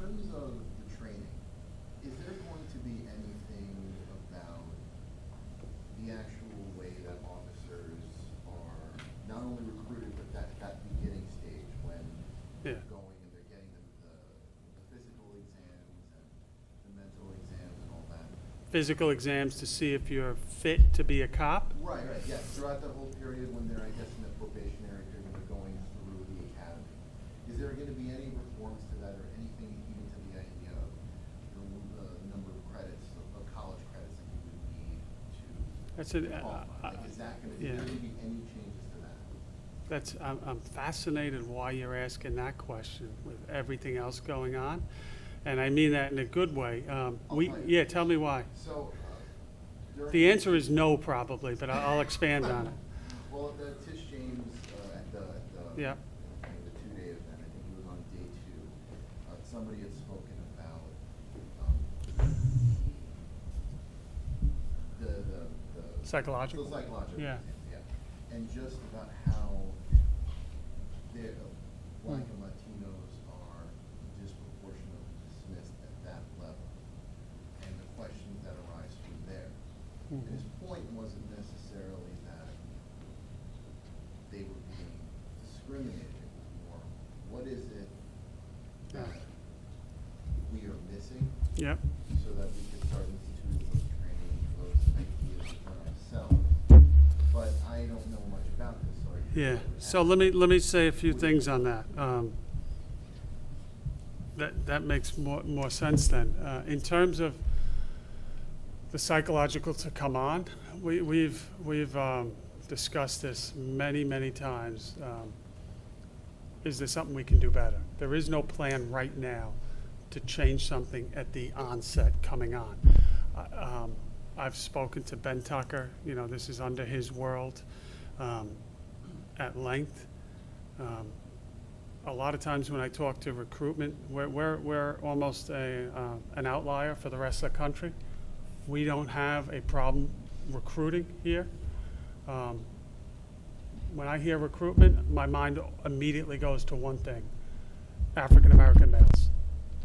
terms of the training, is there going to be anything about the actual way that officers are not only recruited, but that beginning stage when Yeah. they're going and they're getting the physical exams and the mental exams and all that? Physical exams to see if you're fit to be a cop? Right, yes, throughout that whole period when they're, I guess, in the probationary period, when they're going through the academy. Is there gonna be any reforms to that or anything even to the idea of the number of credits, of college credits that you would need to That's it. qualify? Like, is that gonna, is Yeah. there gonna be any changes to that? I'm fascinated why you're asking that question with everything else going on. And I mean that in a good way. Yeah, tell me why. So, during. The answer is no, probably, but I'll expand on it. Well, the Tish James, at the, Yeah. the 2-day event, I think it was on day 2, somebody had spoken about, the Psychological? The psychological. Yeah. Yeah, and just about how Black and Latinos are disproportionately dismissed at that level, and the questions that arise from there. Mhm. His point wasn't necessarily that they were being discriminated, or what is it that we are missing Yep. so that we can start instituting those training, those ideas within ourselves. But I don't know much about this, so I. Yeah, so let me say a few things on that. That makes more sense then. In terms of the psychological to come on, we've discussed this many times. Is there something we can do better? There is no plan right now to change something at the onset coming on. I've spoken to Ben Tucker, this is under his world, at length. A lot of times when I talk to recruitment, we're almost an outlier for the rest of the country. We don't have a problem recruiting here. When I hear recruitment, my mind immediately goes to one thing: African American males.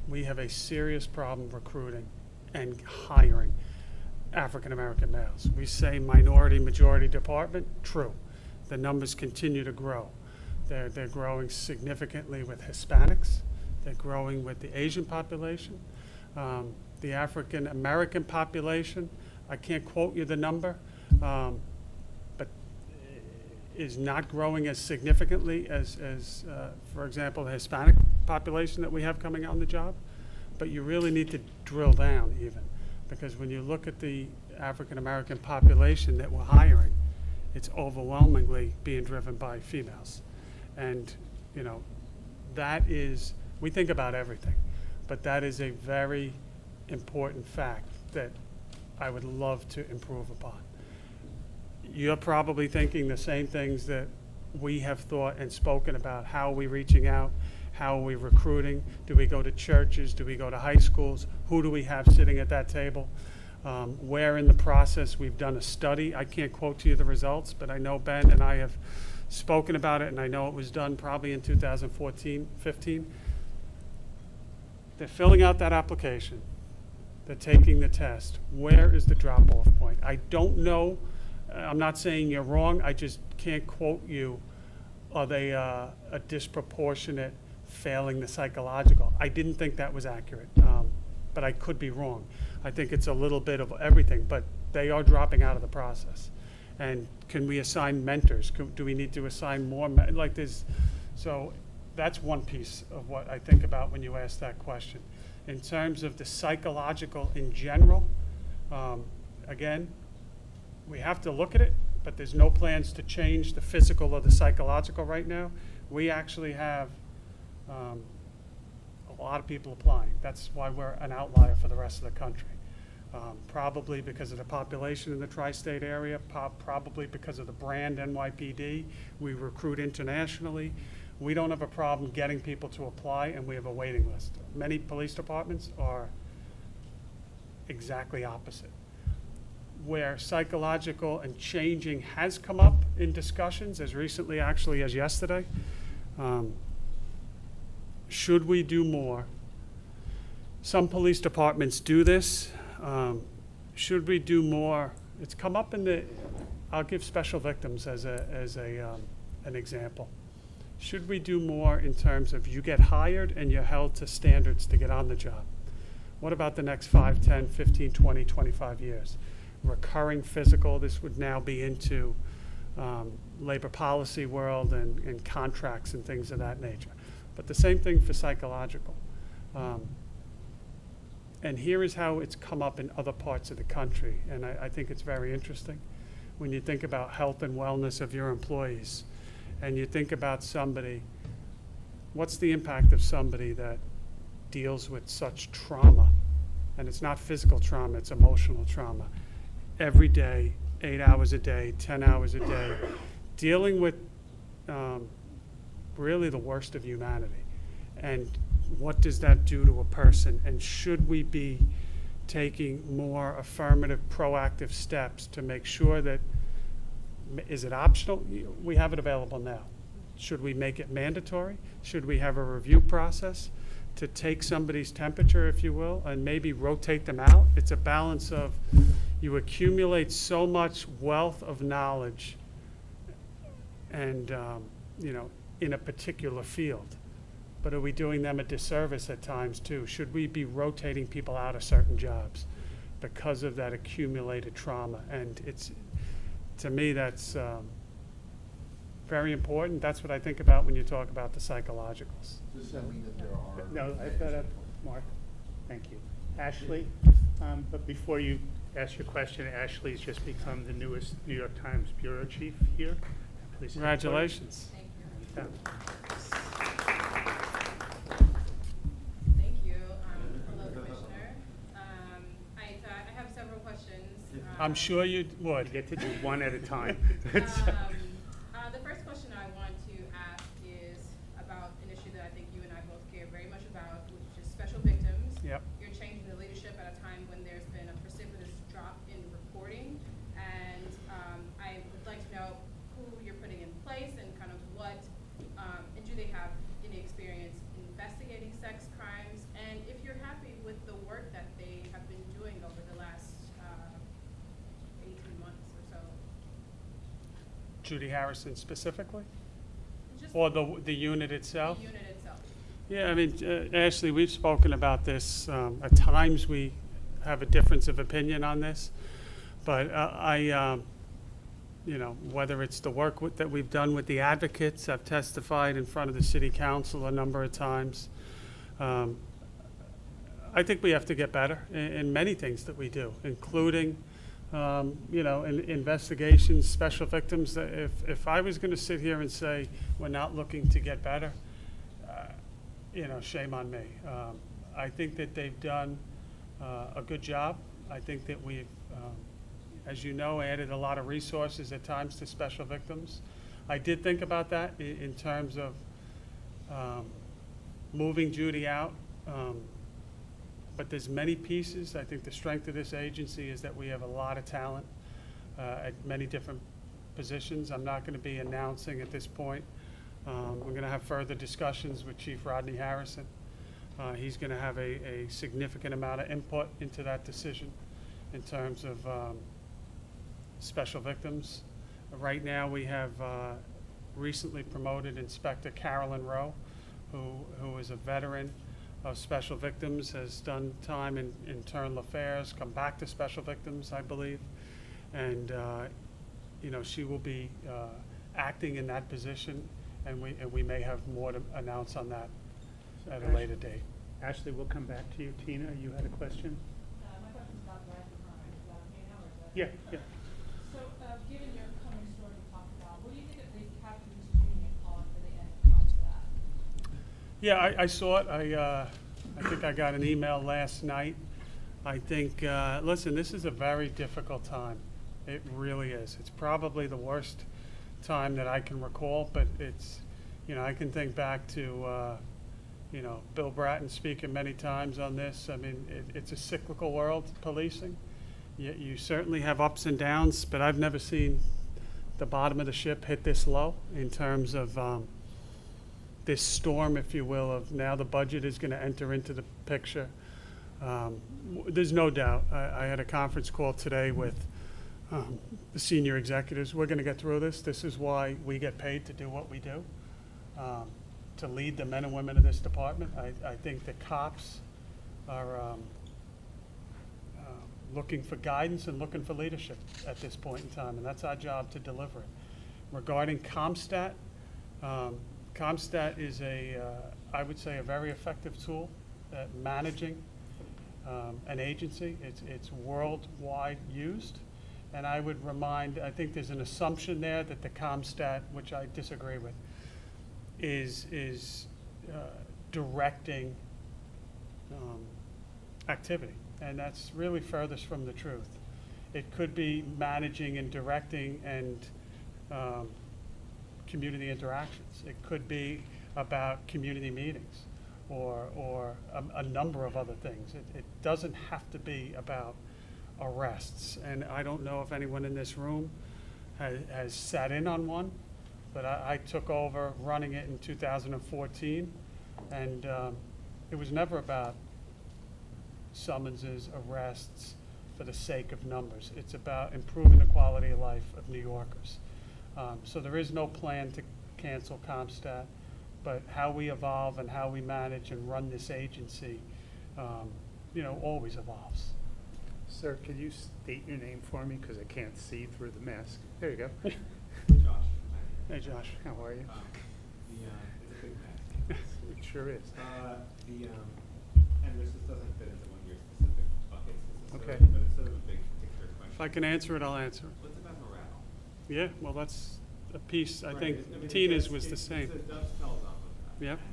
We have a serious problem recruiting and hiring African American males. We say minority majority department, true. The numbers continue to grow. They're growing significantly with Hispanics. They're growing with the Asian population. The African American population, I can't quote you the number, but is not growing as significantly as for example, the Hispanic population that we have coming out on the job. But you really need to drill down even, because when you look at the African American population that we're hiring, it's overwhelmingly being driven by females. And, that is, we think about everything, but that is a very important fact that I would love to improve upon. You're probably thinking the same things that we have thought and spoken about. How are we reaching out? How are we recruiting? Do we go to churches? Do we go to high schools? Who do we have sitting at that table? Where in the process we've done a study. I can't quote to you the results, but I know Ben and I have spoken about it, and I know it was done probably in 2014, 15. They're filling out that application. They're taking the test. Where is the drop-off point? I don't know. I'm not saying you're wrong. I just can't quote you. Are they a disproportionate failing the psychological? I didn't think that was accurate, but I could be wrong. I think it's a little bit of everything, but they are dropping out of the process. And can we assign mentors? Do we need to assign more? So that's one piece of what I think about when you ask that question. In terms of the psychological in general, again, we have to look at it, but there's no plans to change the physical or the psychological right now. We actually have a lot of people applying. That's why we're an outlier for the rest of the country. Probably because of the population in the tri-state area, probably because of the brand NYPD. We recruit internationally. We don't have a problem getting people to apply, and we have a waiting list. Many police departments are exactly opposite. Where psychological and changing has come up in discussions, as recently actually as yesterday, should we do more Some police departments do this. Should we do more? It's come up in the, I'll give special victims as an example. Should we do more in terms of you get hired and you're held to standards to get on the job? What about the next 5, 10, 15, 20, 25 years? Recurring physical, this would now be into labor policy world and contracts and things of that nature. But the same thing for psychological. And here is how it's come up in other parts of the country, and I think it's very interesting. When you think about health and wellness of your employees, and you think about somebody, what's the impact of somebody that deals with such trauma? And it's not physical trauma, it's emotional trauma. Every day, 8 hours a day, 10 hours a day, dealing with really the worst of humanity. And what does that do to a person? And should we be taking more affirmative, proactive steps to make sure that, is it optional? We have it available now. Should we make it mandatory? Should we have a review process to take somebody's temperature, if you will, and maybe rotate them out? It's a balance of, you accumulate so much wealth of knowledge and, in a particular field. But are we doing them a disservice at times too? Should we be rotating people out of certain jobs because of that accumulated trauma? And to me, that's very important. That's what I think about when you talk about the psychologicals. Does that mean that there are? No, I've got a, Mark, thank you. Ashley, but before you ask your question, Ashley's just become the newest New York Times bureau chief here. Please. Congratulations. Yeah. Thank you. Hello, Commissioner. I have several questions. I'm sure you You would. get to do one at a time. The first question I want to ask is about an issue that I think you and I both care very much about, which is special victims. Yep. You're changing the leadership at a time when there's been a precipitous drop in reporting, and I would like to know who you're putting in place and kind of what, and do they have any experience investigating sex crimes, and if you're happy with the work that they have been doing over the last 18 months or so. Judy Harrison specifically? Just Or the unit itself? the unit itself. Yeah, I mean, Ashley, we've spoken about this. At times we have a difference of opinion on this, but whether it's the work that we've done with the advocates, I've testified in front of the city council a number of times. I think we have to get better in many things that we do, including, in investigations, special victims. If I was going to sit here and say we're not looking to get better, shame on me. I think that they've done a good job. I think that we've, as you know, added a lot of resources at times to special victims. I did think about that in terms of moving Judy out. But there's many pieces. I think the strength of this agency is that we have a lot of talent at many different positions. I'm not going to be announcing at this point. We're going to have further discussions with Chief Rodney Harrison. He's going to have a significant amount of input into that decision in terms of special victims. Right now we have recently promoted Inspector Carolyn Rowe, who is a veteran of special victims, has done time in internal affairs, come back to special victims, I believe. And, she will be acting in that position, and we may have more to announce on that at a later date. Ashley, we'll come back to you. Tina, you had a question? My question's about Bradley Crime. Is that me now or is that? Yeah. So, given your coming story you talked about, what do you think of the captain Mr. Union calling for the end of that? Yeah, I saw it. I think I got an email last night. I think, listen, this is a very difficult time. It really is. It's probably the worst time that I can recall, but it's, I can think back to, Bill Bratton speaking many times on this. I mean, it's a cyclical world, policing. You certainly have ups and downs, but I've never seen the bottom of the ship hit this low in terms of this storm, if you will, of now the budget is going to enter into the picture. There's no doubt. I had a conference call today with the senior executives. We're going to get through this. This is why we get paid to do what we do, to lead the men and women of this department. I think the cops are looking for guidance and looking for leadership at this point in time, and that's our job to deliver it. Regarding CompStat, CompStat is I would say, a very effective tool at managing an agency. It's worldwide used. And I would remind, I think there's an assumption there that the CompStat, which I disagree with, is directing activity. And that's really furthest from the truth. It could be managing and directing and community interactions. It could be about community meetings or a number of other things. It doesn't have to be about arrests. And I don't know if anyone in this room has sat in on one, but I took over running it in 2014, and it was never about summonses, arrests for the sake of numbers. It's about improving the quality of life of New Yorkers. So there is no plan to cancel CompStat, but how we evolve and how we manage and run this agency, always evolves. Sir, could you state your name for me, because I can't see through the mask? There you go. Josh. Hey, Josh. How are you? It's a big mess. It sure is. And this doesn't fit into one of your specific buckets Okay. necessarily, but it's sort of a big picture question. If I can answer it, I'll answer it. What's about morale? Yeah, well, that's a piece, I Right, think I mean, Tina's it was the does- same. It dovetails off of that. Yep. And,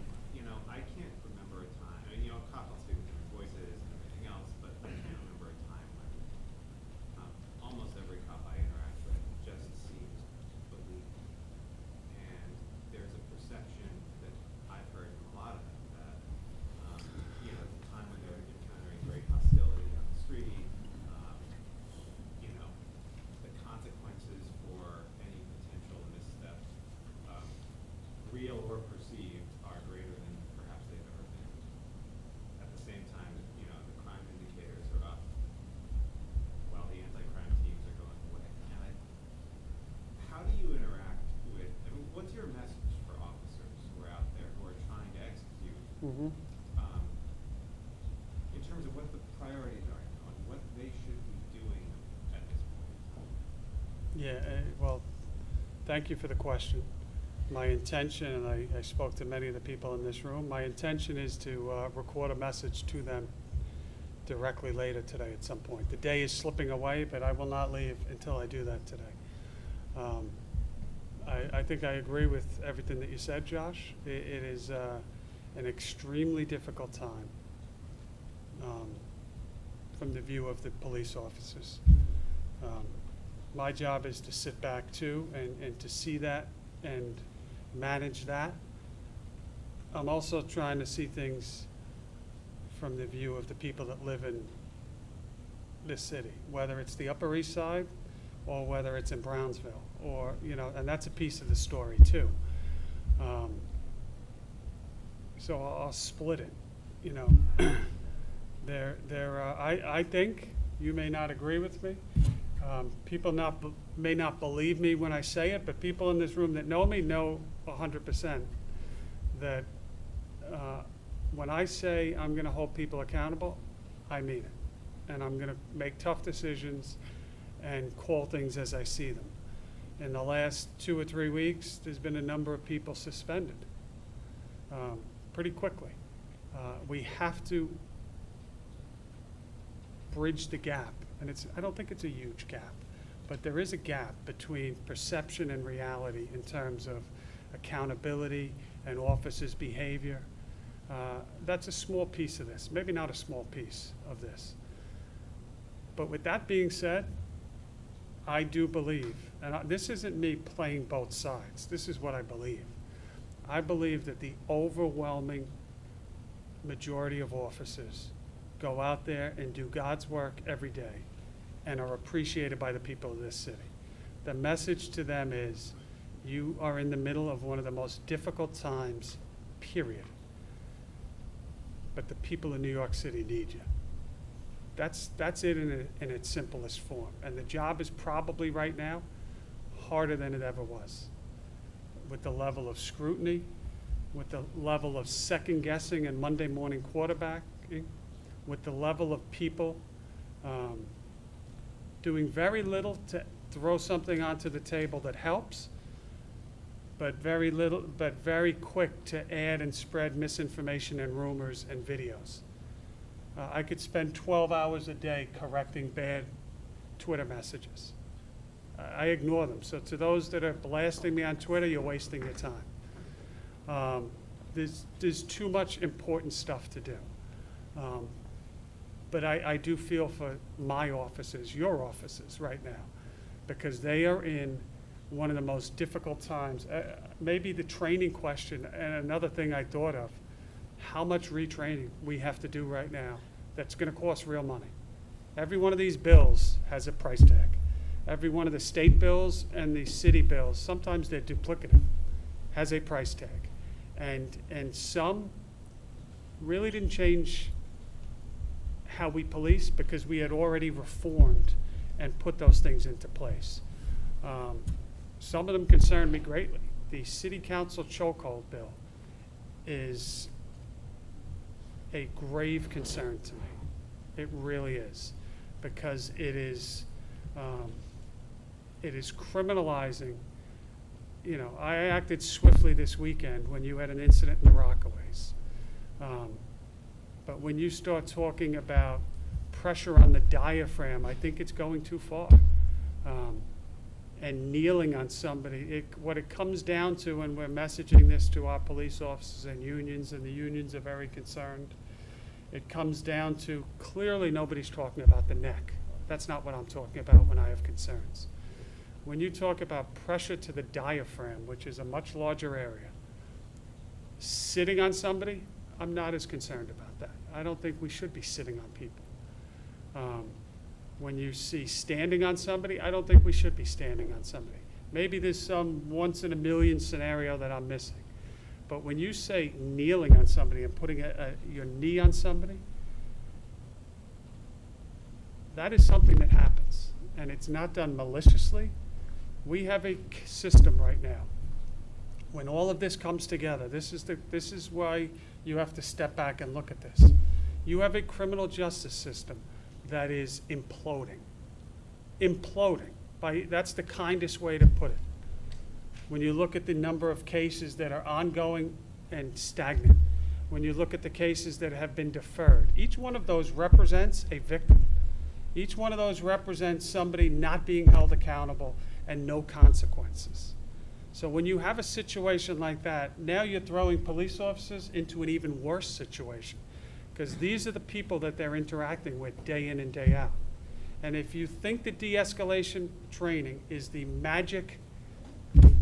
I can't remember a time, cop, I'll speak with different voices and everything else, but I can't remember a time when almost every cop I interact with just seems believed. And there's a perception that I've heard from a lot of them that, at the time when they're encountering great hostility on the street, the consequences for any potential misstep, real or perceived, are greater than perhaps they've ever been. At the same time, the crime indicators are up while the anti-crime teams are going away. And how do you interact with, what's your message for officers who are out there who are trying to execute, Mhm. in terms of what the priorities are and what they should be doing at this point? Yeah, well, thank you for the question. My intention, and I spoke to many of the people in this room, my intention is to record a message to them directly later today at some point. The day is slipping away, but I will not leave until I do that today. I think I agree with everything that you said, Josh. It is an extremely difficult time from the view of the police officers. My job is to sit back too and to see that and manage that. I'm also trying to see things from the view of the people that live in this city, whether it's the Upper East Side or whether it's in Brownsville, or, and that's a piece of the story too. So I'll split it, I think, you may not agree with me. People may not believe me when I say it, but people in this room that know me know 100% that when I say I'm going to hold people accountable, I mean it. And I'm going to make tough decisions and call things as I see them. In the last 2 or 3 weeks, there's been a number of people suspended pretty quickly. We have to bridge the gap, and I don't think it's a huge gap, but there is a gap between perception and reality in terms of accountability and officers' behavior. That's a small piece of this, maybe not a small piece of this. But with that being said, I do believe, and this isn't me playing both sides, this is what I believe. I believe that the overwhelming majority of officers go out there and do God's work every day and are appreciated by the people of this city. The message to them is, you are in the middle of one of the most difficult times, period. But the people of New York City need you. that's it in its simplest form. And the job is probably right now harder than it ever was, with the level of scrutiny, with the level of second guessing and Monday morning quarterbacking, with the level of people doing very little to throw something onto the table that helps, but very quick to add and spread misinformation and rumors and videos. I could spend 12 hours a day correcting bad Twitter messages. I ignore them. So to those that are blasting me on Twitter, you're wasting your time. There's too much important stuff to do. But I do feel for my offices, your offices right now, because they are in one of the most difficult times. Maybe the training question, and another thing I thought of, how much retraining we have to do right now that's going to cost real money. Every one of these bills has a price tag. Every one of the state bills and the city bills, sometimes they're duplicative, has a price tag. And some really didn't change how we police because we had already reformed and put those things into place. Some of them concern me greatly. The city council chokehold bill is a grave concern to me. It really is, because it is criminalizing. You know, I acted swiftly this weekend when you had an incident in the Rockaways. But when you start talking about pressure on the diaphragm, I think it's going too far. And kneeling on somebody, what it comes down to, and we're messaging this to our police officers and the unions are very concerned, it comes down to, clearly nobody's talking about the neck. That's not what I'm talking about when I have concerns. When you talk about pressure to the diaphragm, which is a much larger area, sitting on somebody, I'm not as concerned about that. I don't think we should be sitting on people. When you see standing on somebody, I don't think we should be standing on somebody. Maybe there's some once in a million scenario that I'm missing. But when you say kneeling on somebody and putting your knee on somebody, that is something that happens. And it's not done maliciously. We have a system right now. When all of this comes together, this is why you have to step back and look at this. You have a criminal justice system that is imploding. Imploding. That's the kindest way to put it. When you look at the number of cases that are ongoing and stagnant, when you look at the cases that have been deferred, each one of those represents a victim. Each one of those represents somebody not being held accountable and no consequences. So when you have a situation like that, now you're throwing police officers into an even worse situation, because these are the people that they're interacting with day in and day out. And if you think that de-escalation training is the magic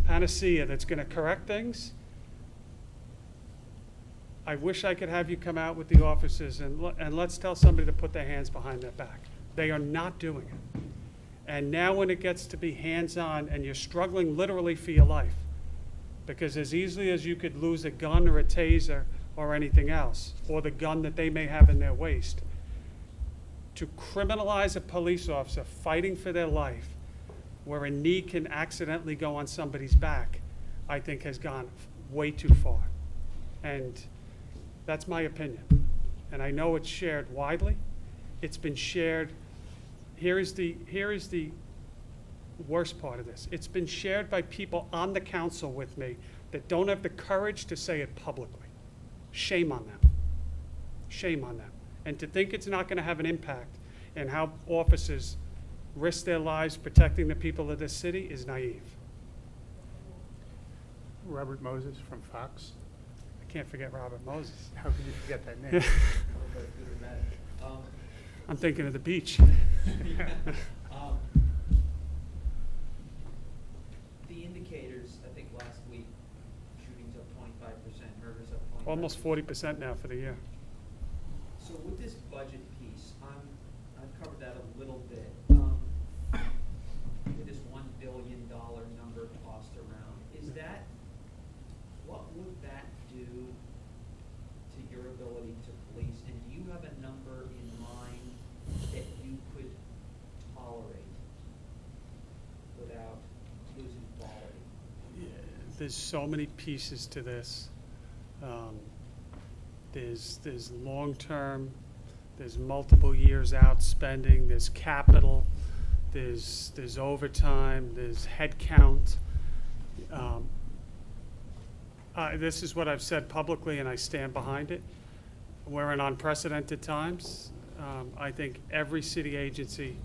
panacea that's going to correct things, I wish I could have you come out with the officers and let's tell somebody to put their hands behind their back. They are not doing it. And now when it gets to be hands-on and you're struggling literally for your life, because as easily as you could lose a gun or a taser or anything else, or the gun that they may have in their waist, to criminalize a police officer fighting for their life where a knee can accidentally go on somebody's back, I think has gone way too far. And that's my opinion. And I know it's shared widely. It's been shared. Here is the worst part of this. It's been shared by people on the council with me that don't have the courage to say it publicly. Shame on them. Shame on them. And to think it's not going to have an impact in how officers risk their lives protecting the people of this city is naive. Robert Moses from Fox. I can't forget Robert Moses. How could you forget that name? I'm thinking of the beach. The indicators, I think last week, shootings up 25%, murders up 25%. Almost 40% now for the year. So with this budget piece, I've covered that a little bit. With this $1 billion number tossed around, what would that do to your ability to police? And do you have a number in mind there's so many pieces to this. There's long-term, there's multiple years out spending, there's capital, there's overtime, there's headcount. This is what I've said publicly, and I stand behind it. We're in unprecedented times. I think every city agency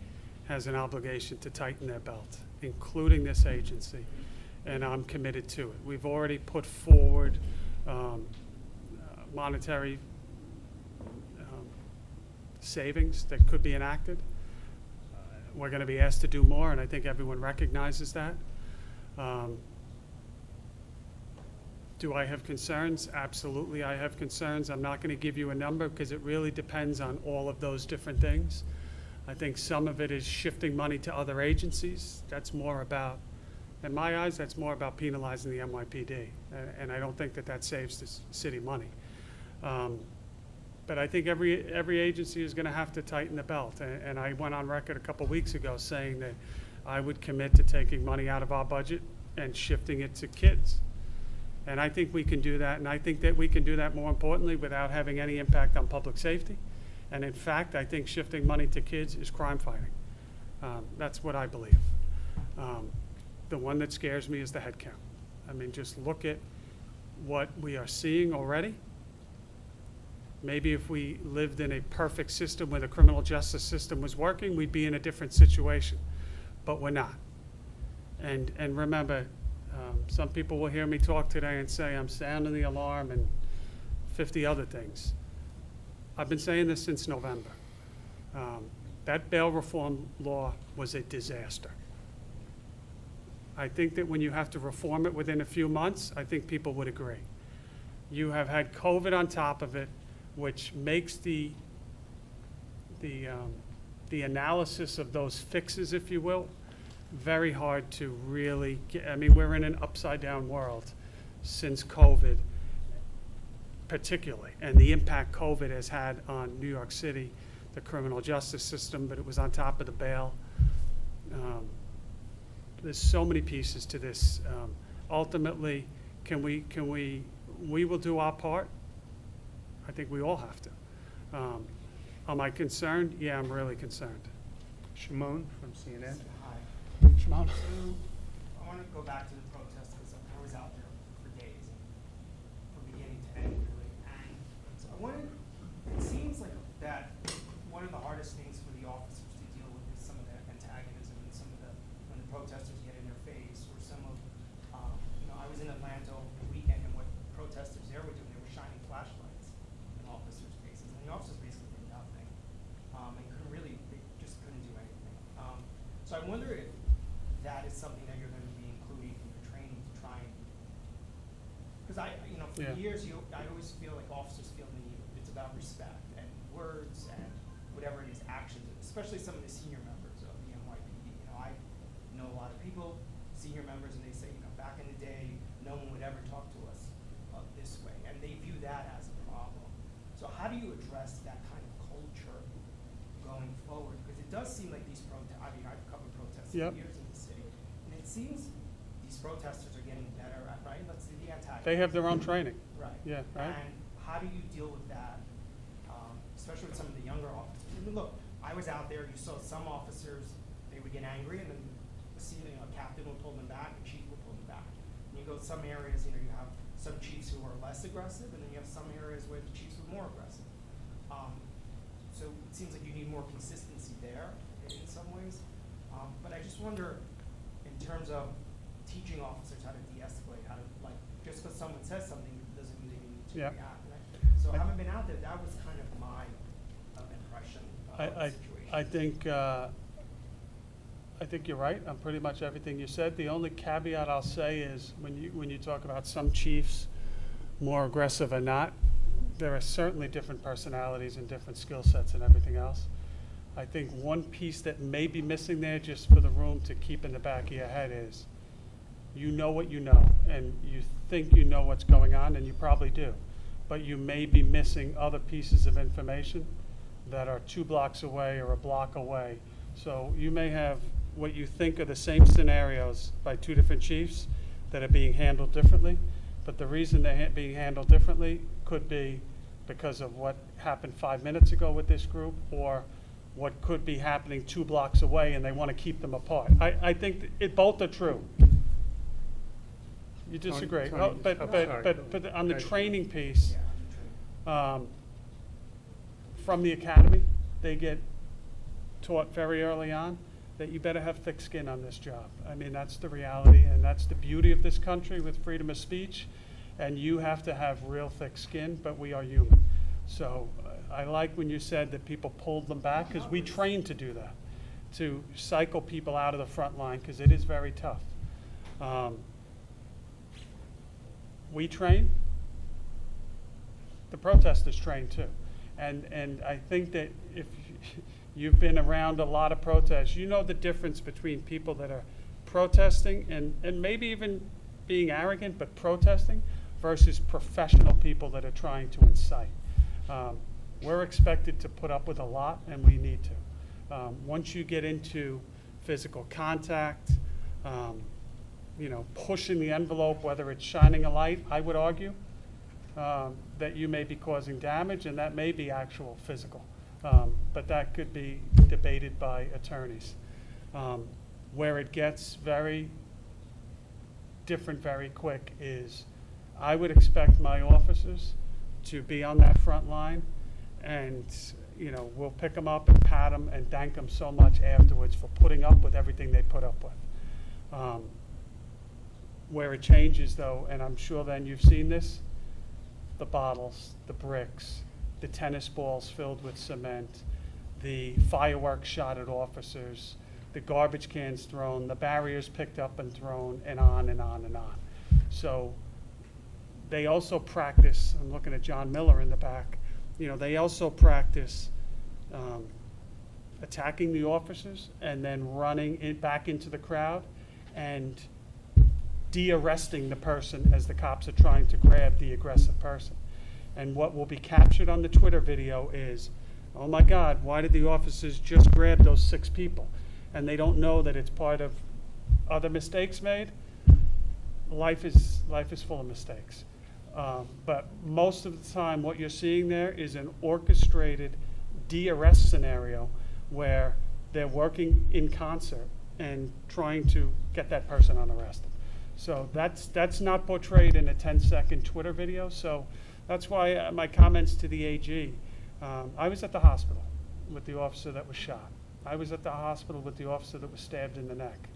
has an obligation to tighten their belt, including this agency, and I'm committed to it. We've already put forward monetary savings that could be enacted. We're going to be asked to do more, and I think everyone recognizes that. Do I have concerns? Absolutely, I have concerns. I'm not going to give you a number because it really depends on all of those different things. I think some of it is shifting money to other agencies. That's more about, in my eyes, that's more about penalizing the NYPD. And I don't think that that saves the city money. But I think every agency is going to have to tighten the belt. And I went on record a couple weeks ago saying that I would commit to taking money out of our budget and shifting it to kids. And I think we can do that, and I think that we can do that more importantly without having any impact on public safety. And in fact, I think shifting money to kids is crime fighting. That's what I believe. The one that scares me is the head count. I mean, just look at what we are seeing already. Maybe if we lived in a perfect system where the criminal justice system was working, we'd be in a different situation, but we're not. And remember, some people will hear me talk today and say I'm sounding the alarm and 50 other things. I've been saying this since November. That bail reform law was a disaster. I think that when you have to reform it within a few months, I think people would agree. You have had COVID on top of it, which makes the analysis of those fixes, if you will, very hard to really get. I mean, we're in an upside-down world since COVID, particularly, and the impact COVID has had on New York City, the criminal justice system, but it was on top of the bail. There's so many pieces to this. Ultimately, we will do our part. I think we all have to. Am I concerned? Yeah, I'm really concerned. Shimon from CNN. Hi. Shimon? So, I want to go back to the protest because I was out there for days, from beginning to end, really. And so it seems like that one of the hardest things for the officers to deal with is some of the antagonism and some of when the protesters get in their face, or some of, I was in Atlanta over the weekend, and what protesters there were doing, they were shining flashlights in officers' faces, and the officers basically did nothing. They just couldn't do anything. So I wonder if that is something that you're going to be including in your training to try and, because for Yeah. years, I always feel like officers feel the need, it's about respect and words and whatever it is, actions, especially some of the senior members of the NYPD. I know a lot of people, senior members, and they say, back in the day, no one would ever talk to us this way, and they view that as a problem. So how do you address that kind of culture going forward? Because it does seem like these I've covered protests for Yep. years in the city, and it seems these protesters are getting better at, right? Let's see the antagonism. They have their own training. Right. Yeah, right. And how do you deal with that, especially with some of the younger officers? I mean, look, I was out there, you saw some officers, they would get angry, and then a captain would pull them back, a chief would pull them back. And you go to some areas, you have some chiefs who are less aggressive, and then you have some areas where the chiefs were more aggressive. So it seems like you need more consistency there in some ways. But I just wonder, in terms of teaching officers how to de-escalate, how to, just because someone says something doesn't mean they need to Yeah. react. So having been out there, that was kind of my impression of the situation. I think you're right on pretty much everything you said. The only caveat I'll say is when you talk about some chiefs more aggressive or not, there are certainly different personalities and different skill sets and everything else. I think one piece that may be missing there, just for the room to keep in the back of your head, is you know what you know, and you think you know what's going on, and you probably do. But you may be missing other pieces of information that are 2 blocks away or a block away. So you may have what you think are the same scenarios by 2 different chiefs, that are being handled differently. But the reason they're being handled differently could be because of what happened 5 minutes ago with this group, or what could be happening 2 blocks away, and they want to keep them apart. I think both are true. You disagree? Tony, Oh, but, I'm but, sorry. but on the Right. training piece, Yeah, I'm trying. from the academy, they get taught very early on that you better have thick skin on this job. I mean, that's the reality, and that's the beauty of this country with freedom of speech. And you have to have real thick skin, but we are human. So I like when you said that people pulled them back, because we train to do that, to cycle people out of the front line, because it is very tough. We train, the protesters train too. And I think that if you've been around a lot of protests, you know the difference between people that are protesting and maybe even being arrogant, but protesting, versus professional people that are trying to incite. We're expected to put up with a lot, and we need to. Once you get into physical contact, pushing the envelope, whether it's shining a light, I would argue that you may be causing damage, and that may be actual physical. But that could be debated by attorneys. Where it gets very different very quick is I would expect my officers to be on that front line, and we'll pick them up and pat them and thank them so much afterwards for putting up with everything they put up with. Where it changes, though, and I'm sure then you've seen this, the bottles, the bricks, the tennis balls filled with cement, the fireworks shot at officers, the garbage cans thrown, the barriers picked up and thrown, and on and on and on. So they also practice, I'm looking at John Miller in the back, they also practice attacking the officers and then running back into the crowd and de-arresting the person as the cops are trying to grab the aggressive person. And what will be captured on the Twitter video is, oh my God, why did the officers just grab those 6 people? And they don't know that it's part of other mistakes made. Life is full of mistakes. But most of the time what you're seeing there is an orchestrated de-arrest scenario where they're working in concert and trying to get that person unarrested. So that's not portrayed in a 10-second Twitter video. So that's why my comments to the AG, I was at the hospital with the officer that was shot. I was at the hospital with the officer that was stabbed in the neck.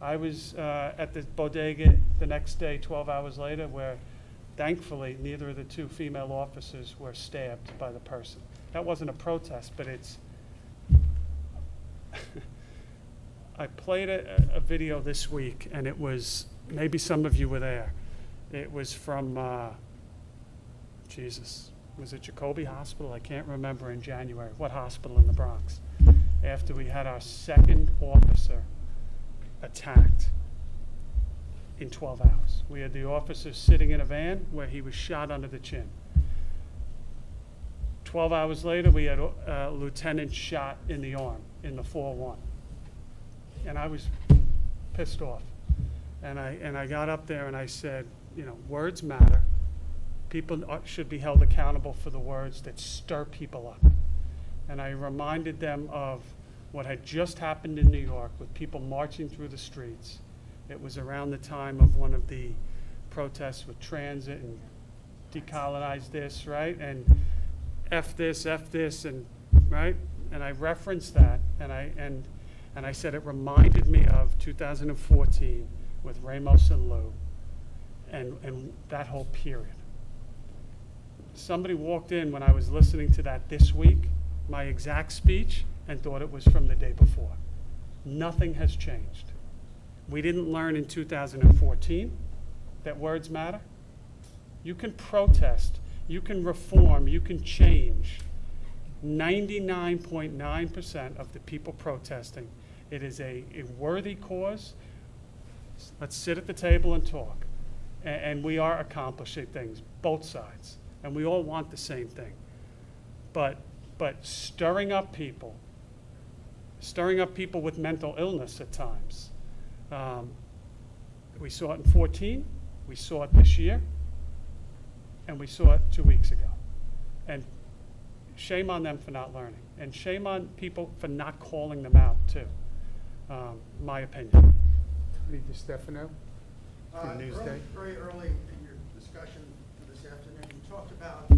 I was at the bodega the next day, 12 hours later, where thankfully neither of the 2 female officers were stabbed by the person. That wasn't a protest, but it's... I played a video this week, and it was, maybe some of you were there. It was from, was it Jacoby Hospital? I can't remember in January. What hospital in the Bronx? After we had our 2nd officer attacked in 12 hours. We had the officer sitting in a van where he was shot under the chin. 12 hours later, we had a lieutenant shot in the arm in the 4-1. And I was pissed off. And I got up there and I said, words matter. People should be held accountable for the words that stir people up. And I reminded them of what had just happened in New York with people marching through the streets. It was around the time of one of the protests with transit and decolonize this, right? And F this, and right? And I referenced that, and I said it reminded me of 2014 with Ramos and Lou, and that whole period. Somebody walked in when I was listening to that this week, my exact speech, and thought it was from the day before. Nothing has changed. We didn't learn in 2014 that words matter. You can protest, you can reform, you can change. 99.9% of the people protesting, it is a worthy cause. Let's sit at the table and talk. And we are accomplishing things, both sides. And we all want the same thing. But stirring up people with mental illness at times, We saw it in 14, we saw it this year, and we saw it 2 weeks ago. And shame on them for not learning, and shame on people for not calling them out too, my opinion. Tony DiStefano, for Newsday. Very early in your discussion this afternoon, you talked about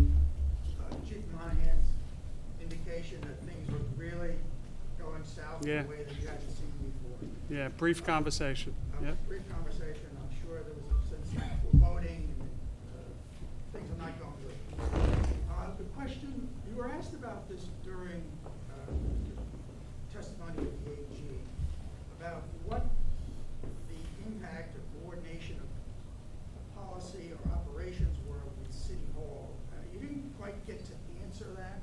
Chief Monahan's indication that things were really going south in Yeah. a way that you hadn't seen before. Yeah, brief conversation, yeah. Brief conversation, I'm sure there was a sense of foreboding and things are not going good. The question, you were asked about this during testimony of the AG, about what the impact or coordination of policy or operations were with City Hall. You didn't quite get to answer that.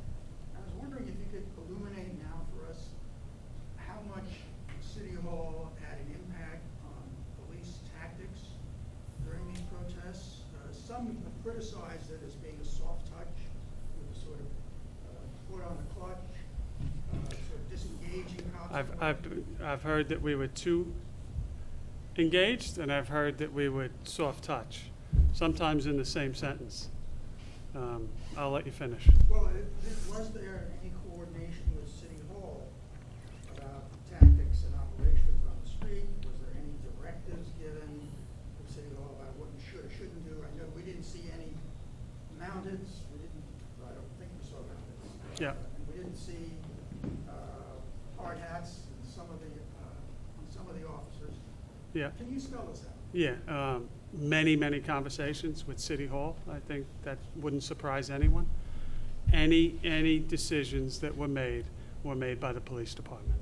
I was wondering if you could illuminate now for us how much City Hall had an impact on police tactics during these protests. Some have criticized it as being a soft touch, with a sort of foot on the clutch, sort of disengaging cops. I've heard that we were too engaged, and I've heard that we would soft touch, sometimes in the same sentence. I'll let you finish. Well, was there any coordination with City Hall about tactics and operations on the street? Was there any directives given to City Hall about what you should or shouldn't do? I know we didn't see any mounteds. I don't think we saw mounteds. Yeah. And we didn't see hard hats in some of the officers. Yeah. Can you spell this out? Yeah, many conversations with City Hall. I think that wouldn't surprise anyone. Any decisions that were made by the police department.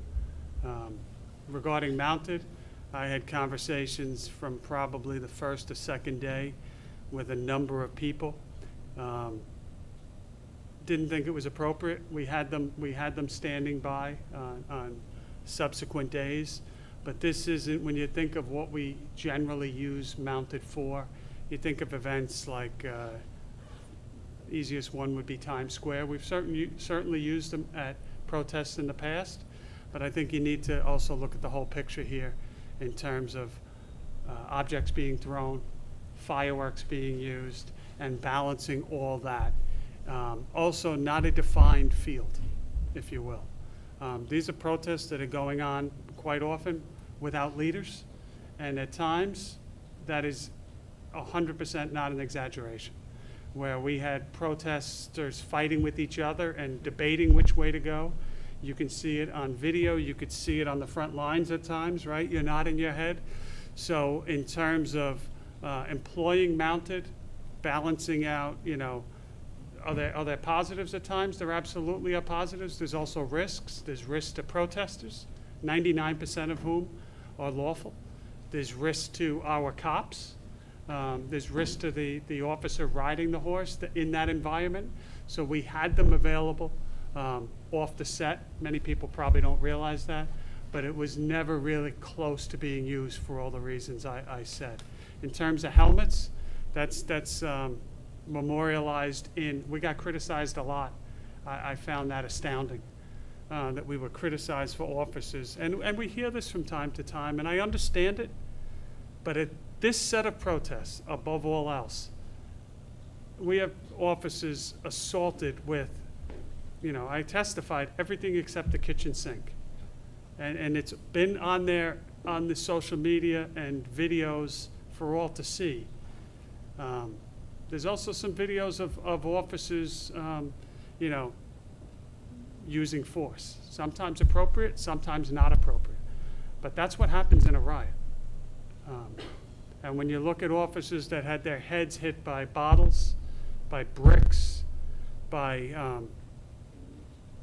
Regarding mounted, I had conversations from probably the first or second day with a number of people. Didn't think it was appropriate. We had them standing by on subsequent days. But this isn't, when you think of what we generally use mounted for, you think of events like, easiest one would be Times Square. We've certainly used them at protests in the past, but I think you need to also look at the whole picture here in terms of objects being thrown, fireworks being used, and balancing all that. Also, not a defined field, if you will. These are protests that are going on quite often without leaders, and at times that is 100% not an exaggeration, where we had protesters fighting with each other and debating which way to go. You can see it on video, you could see it on the front lines at times, right? You're nodding your head. So in terms of employing mounted, balancing out, are there positives at times? There absolutely are positives. There's also risks. There's risks to protesters, 99% of whom are lawful. There's risk to our cops. There's risk to the officer riding the horse in that environment. So we had them available off the set. Many people probably don't realize that, but it was never really close to being used for all the reasons I said. In terms of helmets, that's memorialized in, we got criticized a lot. I found that astounding, that we were criticized for officers. And we hear this from time to time, and I understand it, but at this set of protests, above all else, we have officers assaulted with, I testified everything except the kitchen sink. And it's been on there, on the social media and videos for all to see. There's also some videos of officers, using force. Sometimes appropriate, sometimes not appropriate. But that's what happens in a riot. And when you look at officers that had their heads hit by bottles, by bricks, by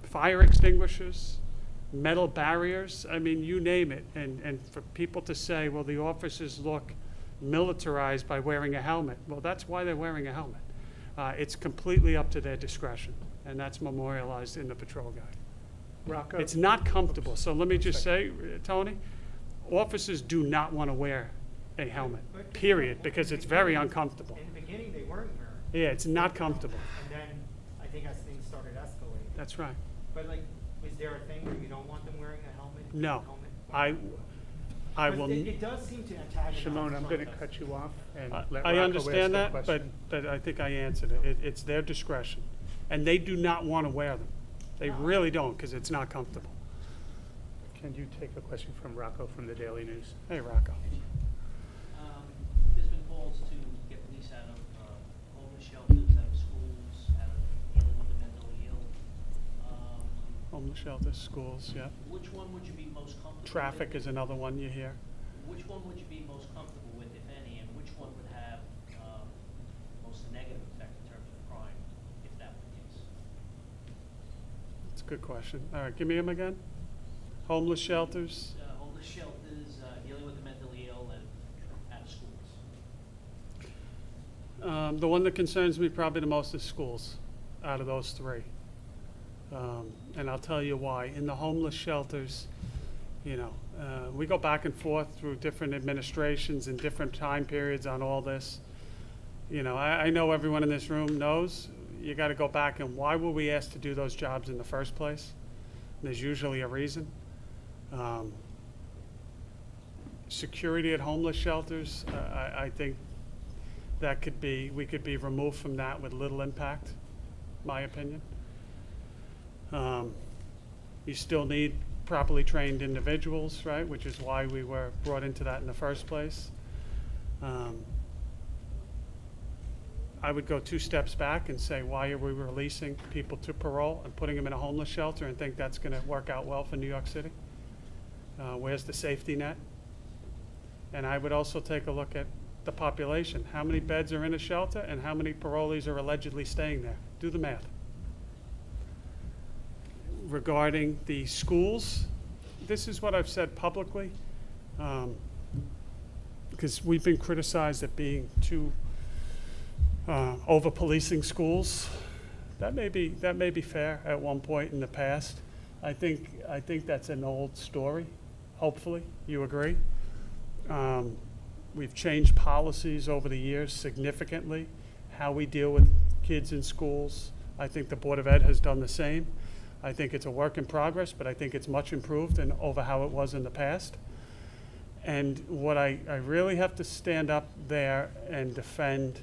fire extinguishers, metal barriers, I mean, you name it. And for people to say, well, the officers look militarized by wearing a helmet. Well, that's why they're wearing a helmet. It's completely up to their discretion, and that's memorialized in the patrol guide. Rocco? It's not comfortable. So let me just say, Tony, officers do not want to wear a helmet, period, because it's very uncomfortable. In the beginning, they weren't wearing. Yeah, it's not comfortable. And then, I think as things started escalating. That's right. But was there a thing where you don't want them wearing a helmet? No. Helmet? I But will. It does seem to antagonize. Shimon, I'm gonna protest. cut you off and I let I Rocco understand ask the that, question. but I think I answered it. It's their discretion. And they do not want to wear them. They No. really don't, because it's not comfortable. Can you take a question from Rocco from the Daily News? Hey, Rocco. There's been calls to get police out of homeless shelters, out of schools, out of dealing with the mentally ill. Homeless shelters, schools, yeah. Which one would you be most comfortable with? Traffic is another one you hear. Which one would you be most comfortable with, if any, and which one would have most negative effect in terms of crime, if that were the case? It's a good question. All right, give me them again. Homeless shelters. Homeless shelters, dealing with the mentally ill, and out of schools. The one that concerns me probably the most is schools, out of those three. And I'll tell you why. In the homeless shelters, we go back and forth through different administrations and different time periods on all this. I know everyone in this room knows you got to go back and why were we asked to do those jobs in the first place? And there's usually a reason. Security at homeless shelters, I think we could be removed from that with little impact, my opinion. You still need properly trained individuals, right, which is why we were brought into that in the first place. I would go 2 steps back and say, why are we releasing people to parole and putting them in a homeless shelter and think that's going to work out well for New York City? Where's the safety net? And I would also take a look at the population. How many beds are in a shelter and how many parolees are allegedly staying there? Do the math. Regarding the schools, this is what I've said publicly, because we've been criticized at being too over-policing schools. That may be fair at one point in the past. I think that's an old story. Hopefully, you agree. We've changed policies over the years significantly, how we deal with kids in schools. I think the Board of Ed has done the same. I think it's a work in progress, but I think it's much improved and over how it was in the past. And what I really have to stand up there and defend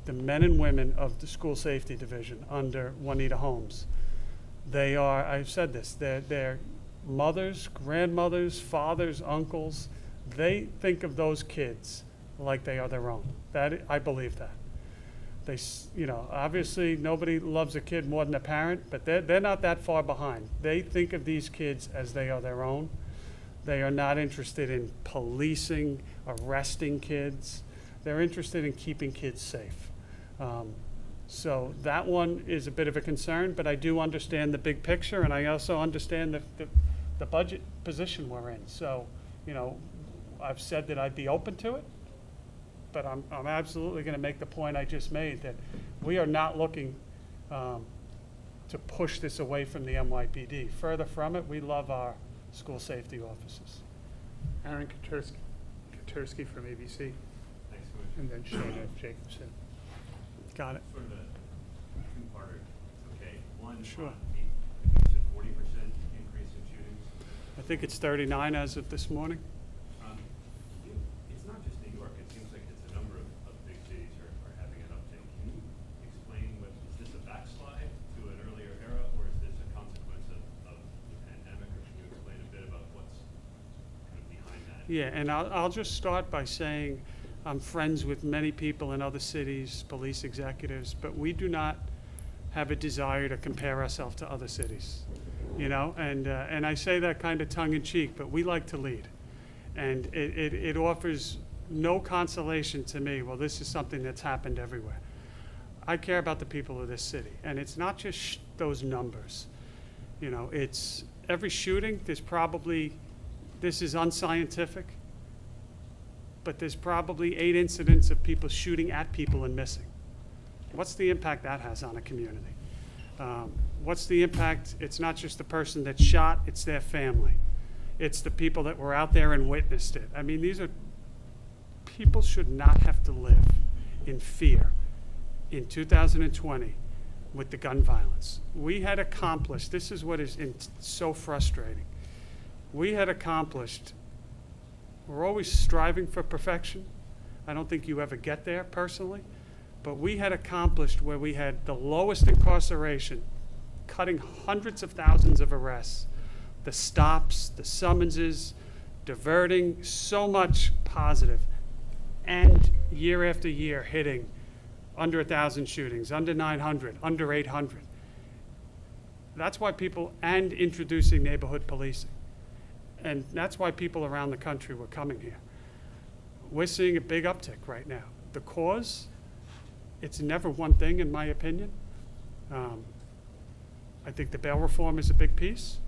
the men and women of the School Safety Division under Juanita Holmes. They are, I've said this, they're mothers, grandmothers, fathers, uncles. They think of those kids like they are their own. I believe that. Obviously nobody loves a kid more than a parent, but they're not that far behind. They think of these kids as they are their own. They are not interested in policing, arresting kids. They're interested in keeping kids safe. So that one is a bit of a concern, but I do understand the big picture, and I also understand the budget position we're in. So, I've said that I'd be open to it, but I'm absolutely going to make the point I just made, that we are not looking to push this away from the NYPD. Further from it, we love our school safety officers. Aaron Katursky from ABC, Thanks so much. and then Shea Jacobson. Got it. Sort of a two-parter, okay. One, Sure. I think you said 40% increase in shootings. I think it's 39 as of this morning. It's not just New York, it seems like it's a number of big cities are having an uptick. Can you explain is this a backslide to an earlier era, or is this a consequence of the pandemic, or can you explain a bit about what's kind of behind that? Yeah, and I'll just start by saying I'm friends with many people in other cities, police executives, but we do not have a desire to compare ourselves to other cities, and I say that kind of tongue in cheek, but we like to lead. And it offers no consolation to me, well, this is something that's happened everywhere. I care about the people of this city, and it's not just those numbers. It's every shooting, this is unscientific, but there's probably 8 incidents of people shooting at people and missing. What's the impact that has on a community? What's the impact? It's not just the person that's shot, it's their family. It's the people that were out there and witnessed it. I mean, people should not have to live in fear in 2020 with the gun violence. We had accomplished, this is what is so frustrating. We had accomplished We're always striving for perfection. I don't think you ever get there personally, but we had accomplished where we had the lowest incarceration, cutting hundreds of thousands of arrests, the stops, the summonses, diverting so much positive, and year after year hitting under 1,000 shootings, under 900, under 800. That's why people, and introducing neighborhood policing. And that's why people around the country were coming here. We're seeing a big uptick right now. The cause, it's never one thing in my opinion. I think the bail reform is a big piece.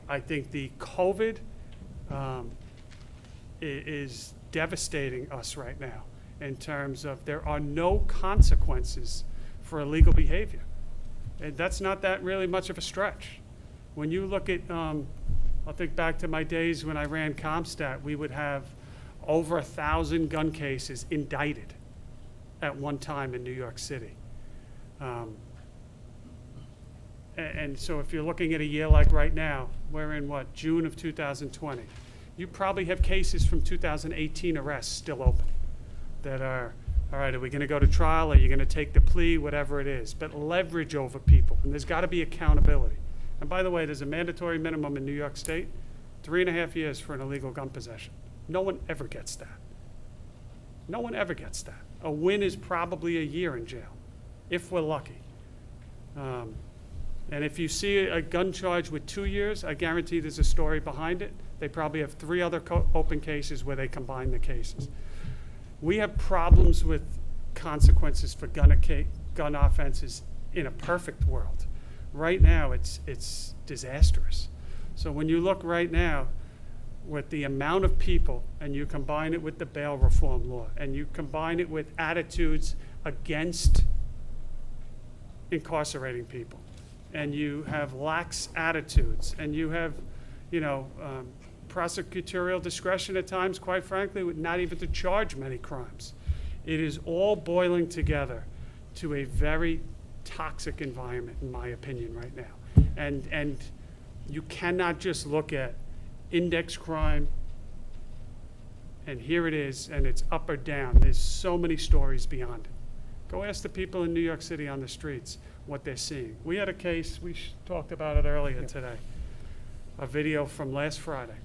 I think the COVID is devastating us right now in terms of there are no consequences for illegal behavior. And that's not that really much of a stretch. When you look at, I'll think back to my days when I ran CompStat, we would have over 1,000 gun cases indicted at one time in New York City. And so if you're looking at a year like right now, we're in what, June of 2020. You probably have cases from 2018 arrests still open that are, all right, are we gonna go to trial? Are you gonna take the plea? Whatever it is, but leverage over people. And there's gotta be accountability. And by the way, there's a mandatory minimum in New York State, 3.5 years for an illegal gun possession. No one ever gets that. No one ever gets that. A win is probably a year in jail, if we're lucky. And if you see a gun charge with 2 years, I guarantee there's a story behind it. They probably have 3 other open cases where they combine the cases. We have problems with consequences for gun offenses in a perfect world. Right now, it's disastrous. So when you look right now with the amount of people, and you combine it with the bail reform law, and you combine it with attitudes against incarcerating people, and you have lax attitudes, and you have, prosecutorial discretion at times, quite frankly, not even to charge many crimes. It is all boiling together to a very toxic environment, in my opinion, right now. And you cannot just look at index crime, and here it is, and it's up or down. There's so many stories beyond it. Go ask the people in New York City on the streets what they're seeing. We had a case, we talked about it earlier today, a video from last Friday,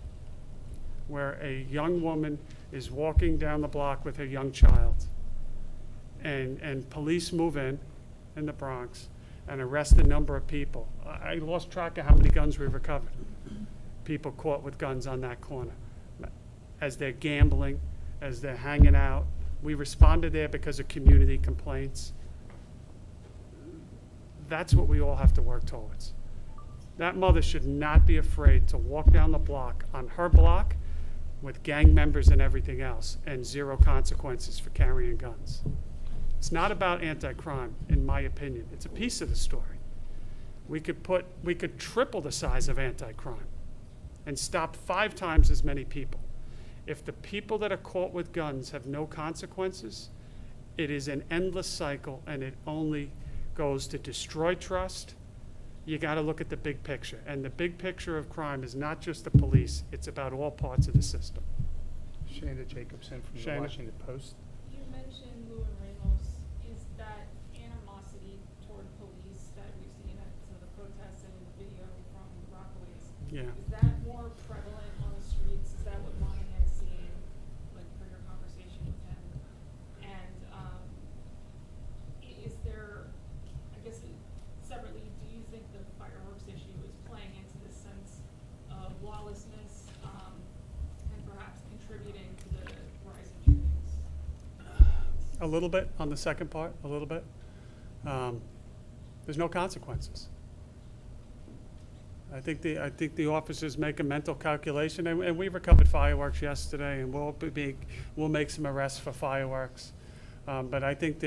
where a young woman is walking down the block with her young child, and police move in the Bronx and arrest a number of people. I lost track of how many guns we recovered. People caught with guns on that corner. As they're gambling, as they're hanging out. We responded there because of community complaints. That's what we all have to work towards. That mother should not be afraid to walk down the block, on her block, with gang members and everything else, and 0 consequences for carrying guns. It's not about anti-crime, in my opinion. It's a piece of the story. We could triple the size of anti-crime and stop 5 times as many people. If the people that are caught with guns have no consequences, it is an endless cycle, and it only goes to destroy trust. You got to look at the big picture. And the big picture of crime is not just the police, it's about all parts of the system. Shana Jacobson from the Shana. Washington Post. You mentioned Lou and Ramos. Is that animosity toward police that we've seen at some of the protests and in the video from Rockaways? Yeah. Is that more prevalent on the streets? Is that what Monahan is seeing, like, for your conversation with him? And is there, I guess, separately, do you think the fireworks issue is playing into this sense of lawlessness and perhaps contributing to the rise of shootings? A little bit on the second part, a little bit. There's no consequences. I think the officers make a mental calculation, and we recovered fireworks yesterday, and we'll make some arrests for fireworks. But I think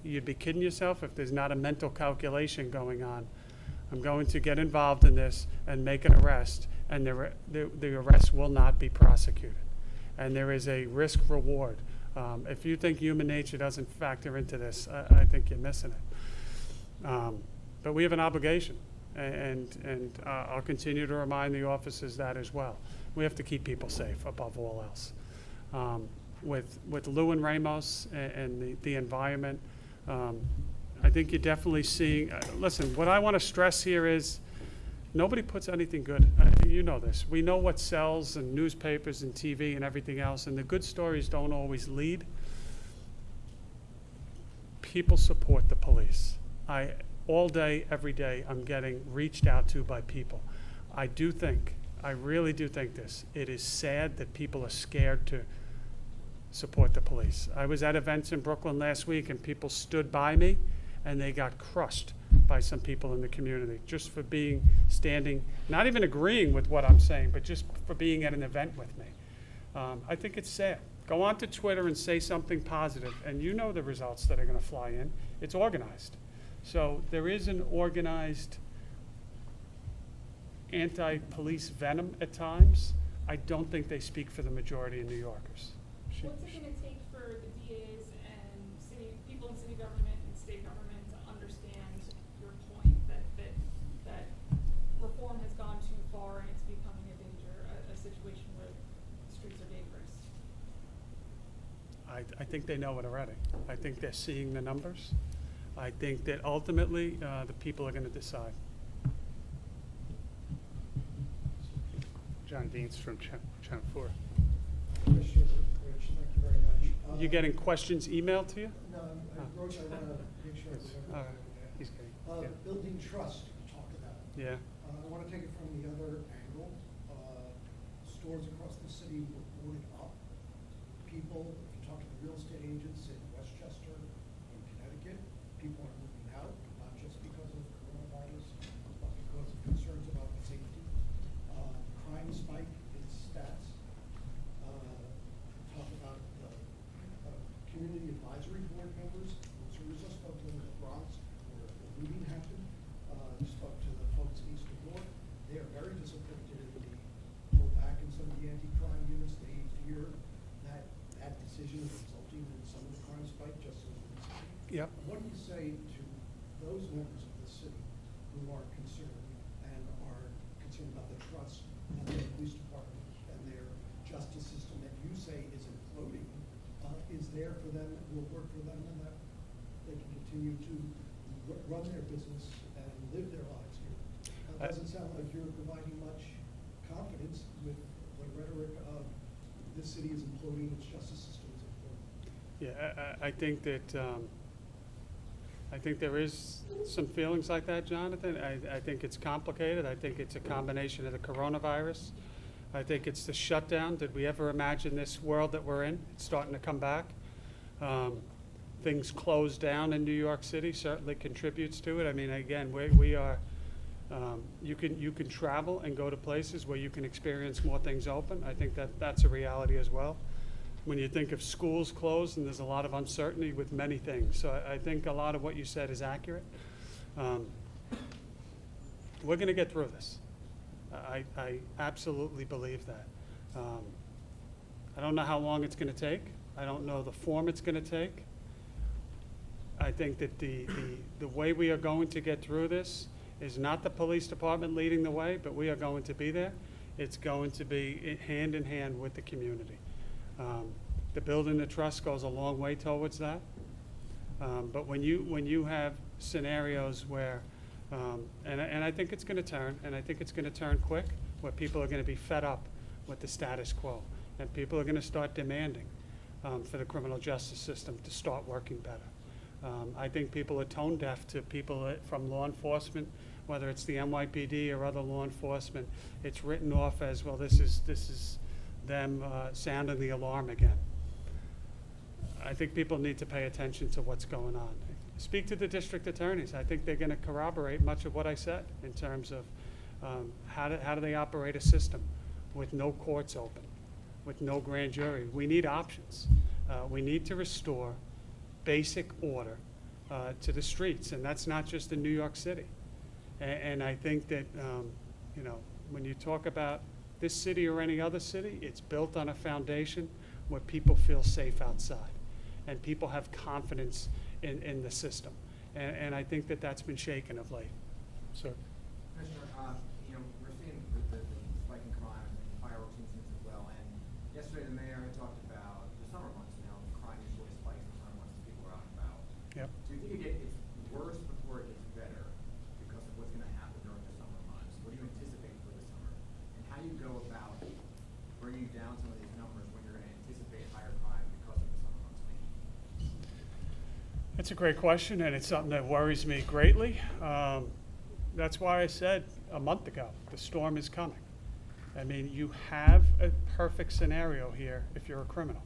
you'd be kidding yourself if there's not a mental calculation going on. I'm going to get involved in this and make an arrest, and the arrest will not be prosecuted. And there is a risk reward. If you think human nature doesn't factor into this, I think you're missing it. But we have an obligation, and I'll continue to remind the officers that as well. We have to keep people safe above all else. With Lou and Ramos and the environment, I think you're definitely seeing, listen, what I want to stress here is nobody puts anything good, you know this. We know what sells in newspapers and TV and everything else, and the good stories don't always lead. People support the police. All day, every day, I'm getting reached out to by people. I really do think this. It is sad that people are scared to support the police. I was at events in Brooklyn last week and people stood by me and they got crushed by some people in the community just for standing, not even agreeing with what I'm saying, but just for being at an event with me. I think it's sad. Go onto Twitter and say something positive, and you know the results that are going to fly in. It's organized. So there is an organized anti-police venom at times. I don't think they speak for the majority of New Yorkers. What's it gonna take for the DAs and people in city government and state government to understand your point that reform has gone too far and it's becoming a danger, a situation where streets are dangerous? I think they know it already. I think they're seeing the numbers. I think that ultimately, the people are gonna decide. John Deans from Channel 4. Commissioner Rich, thank you very much. You getting questions emailed to you? No, Roach, I want to make sure I All remember. right. He's getting, yeah. Building trust, you talked about. Yeah. I want to take it from the other angle. Stores across the city were boarded up. People, if you talk to the real estate agents in Westchester, in Connecticut, people are moving out, not just because of coronavirus, but because of concerns about safety. Crime spike in stats. Talk about the community advisory board members. So we just spoke to them in the Bronx where the looting happened. We spoke to the folks in East New York. They are very disappointed in the pullback in some of the anti-crime units. They fear that that decision is resulting in some of the crime spike just as recently. Yep. What do you say to those members of the city who are concerned and are concerned about the trust and their police department and their justice system that you say is imploding, is there for them, will work for them, and that they can continue to run their business and live their lives here? It doesn't sound like you're providing much confidence with the rhetoric of this city is imploding, its justice system is imploding. Yeah, I think that, I think there is some feelings like that, Jonathan. I think it's complicated. I think it's a combination of the coronavirus. I think it's the shutdown. Did we ever imagine this world that we're in? It's starting to come back. Things closed down in New York City certainly contributes to it. I mean, again, we are, you can travel and go to places where you can experience more things open. I think that's a reality as well. When you think of schools closed, and there's a lot of uncertainty with many things. So I think a lot of what you said is accurate. We're going to get through this. I absolutely believe that. I don't know how long it's going to take. I don't know the form it's going to take. I think that the way we are going to get through this is not the police department leading the way, but we are going to be there. It's going to be hand in hand with the community. The building the trust goes a long way towards that. But when you have scenarios where, and I think it's going to turn, and I think it's going to turn quick, where people are going to be fed up with the status quo, and people are going to start demanding for the criminal justice system to start working better. I think people are tone deaf to people from law enforcement, whether it's the NYPD or other law enforcement. It's written off as, well, this is them sounding the alarm again. I think people need to pay attention to what's going on. Speak to the district attorneys. I think they're going to corroborate much of what I said in terms of how do they operate a system with no courts open, with no grand jury. We need options. We need to restore basic order to the streets, and that's not just in New York City. And I think that, when you talk about this city or any other city, it's built on a foundation where people feel safe outside and people have confidence in the system. And I think that that's been shaken of late. Sir? Commissioner, we're seeing the spike in crime and fireworks talked about the summer months, crime usually spikes in the summer months as people are out and about. Yep. Do you think it's worse before it gets better because of what's gonna happen during the summer months? What do you anticipate for the summer? And how do you go about bringing down some of these numbers when you're gonna anticipate higher crime because of the summer months? It's a great question, and it's something that worries me greatly. That's why I said a month ago, the storm is coming. I mean, you have a perfect scenario here if you're a criminal.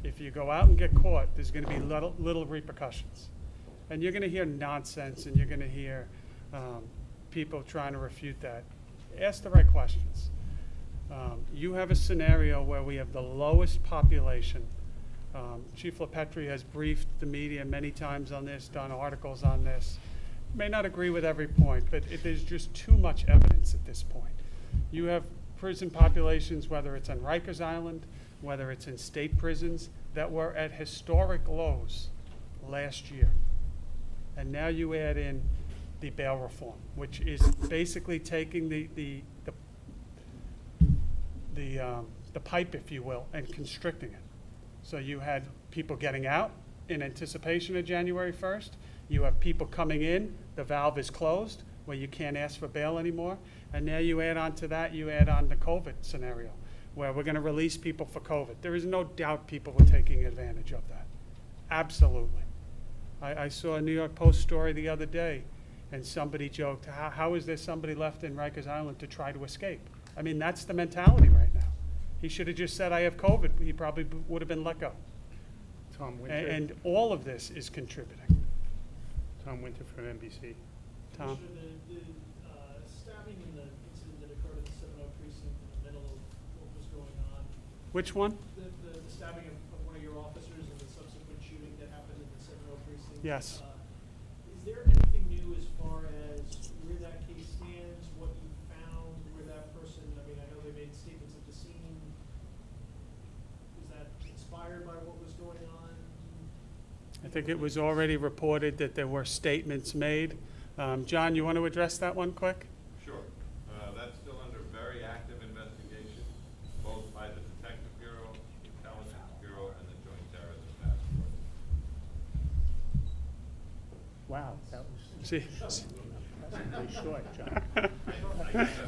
If you go out and get caught, there's going to be little repercussions. And you're going to hear nonsense, and you're going to hear people trying to refute that. Ask the right questions. You have a scenario where we have the lowest population. Chief LaPetri has briefed the media many times on this, done articles on this. May not agree with every point, but there's just too much evidence at this point. You have prison populations, whether it's on Rikers Island, whether it's in state prisons, that were at historic lows last year. And now you add in the bail reform, which is basically taking the pipe, if you will, and constricting it. So you had people getting out in anticipation of January 1st. You have people coming in, the valve is closed, where you can't ask for bail anymore. And now you add on to that, you add on the COVID scenario, where we're going to release people for COVID. There is no doubt people were taking advantage of that. Absolutely. I saw a New York Post story the other day, and somebody joked, how is there somebody left in Rikers Island to try to escape? I mean, that's the mentality right now. He should have just said, I have COVID. He probably would have been let go. Tom Winter. And all of this is contributing. Tom Winter from NBC. Tom? Commissioner, the stabbing and the incident that occurred at the 7-0 precinct in the middle of what was going on, Which one? the stabbing of one of your officers and the subsequent shooting that happened at the 7-0 precinct. Yes. Is there anything new as far as where that case stands, what you found, where that person, I mean, I know they made statements at the scene. Was that inspired by what was going on? I think it was already reported that there were statements made. John, you want to address that one quick? Sure. That's still under very active investigation, both by the Detective Bureau, the Intelligence Bureau, and the Joint Terrorism Task Force. Wow, that was See, really short, John.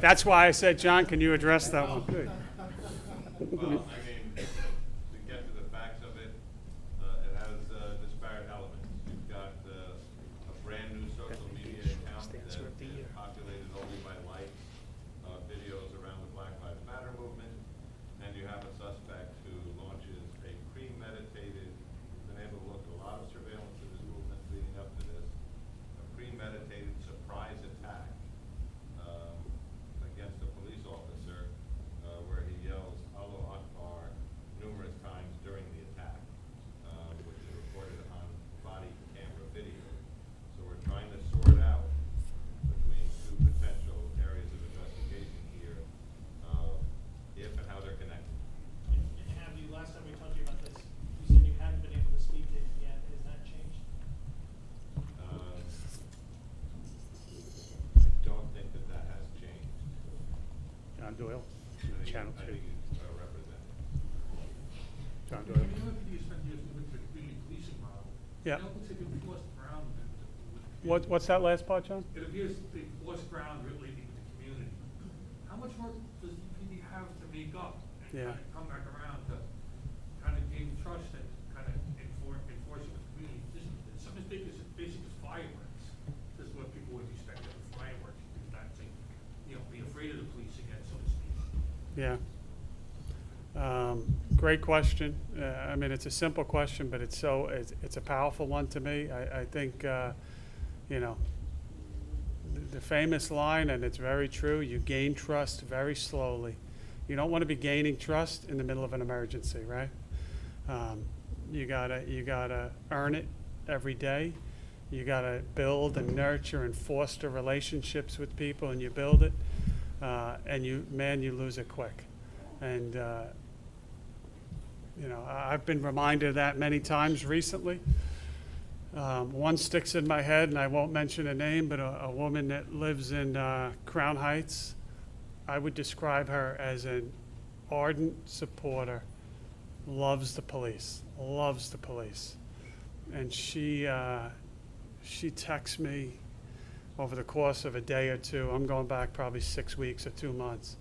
that's why I said, John, can you address that one? Good. Well, I mean, to get to the facts of it, it has disparate elements. You've got a brand new social media account that is populated only by likes, videos around the Black Lives Matter movement, and you have a suspect who launches a premeditated, been able to look at a lot of surveillance of his movement leading up to this, a premeditated surprise attack against a police officer where he yells "Allahu Akbar" numerous times during the attack, which is recorded on body camera video. So we're trying to sort out between two potential areas of investigation here, if and how they're connected. And have you, last time we talked to you about this, you said you hadn't been able to speak to him yet. Has that changed? I don't think that has changed. John Doyle, I Channel think 2. he's represented. John You Doyle. know, you spent years with the community policing model. Yeah. It looks like we've lost ground with What's that last part, John? It appears they've lost ground lately with the community. How much work does EPD have to make up and Yeah. kind of come back around to kind of gain trust and kind of enforce it with the community? Just something as basic as fireworks. This is what people would expect out of fireworks. You could not say, be afraid of the police again, so to speak. Yeah. Great question. I mean, it's a simple question, but it's a powerful one to me. I think, the famous line, and it's very true, you gain trust very slowly. You don't want to be gaining trust in the middle of an emergency, right? You gotta earn it every day. You gotta build and nurture and foster relationships with people, and you build it, and you lose it quick. And I've been reminded of that many times recently. One sticks in my head, and I won't mention a name, but a woman that lives in Crown Heights. I would describe her as an ardent supporter loves the police, and she texts me over the course of a day or two. I'm going back probably 6 weeks or 2 months,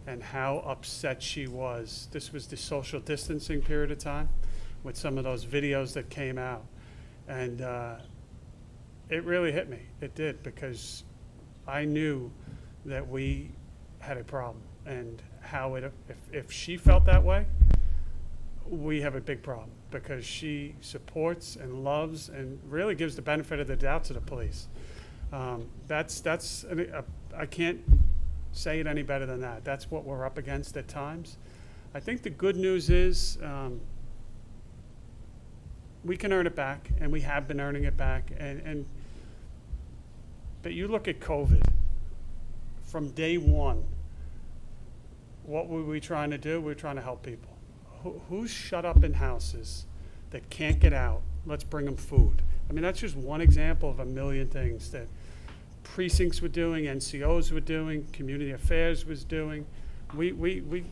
and how upset she was. This was the social distancing period of time with some of those videos that came out, and it really hit me. It did, because I knew that we had a problem, and how if she felt that way, we have a big problem, because she supports and loves and really gives the benefit of the doubt to the police. I can't say it any better than that. That's what we're up against at times. I think the good news is we can earn it back, and we have been earning it back. But you look at COVID, from day one, what were we trying to do? We were trying to help people. Who's shut up in houses that can't get out? Let's bring them food. I mean, that's just one example of a million things that precincts were doing, NCOs were doing, community affairs was doing. We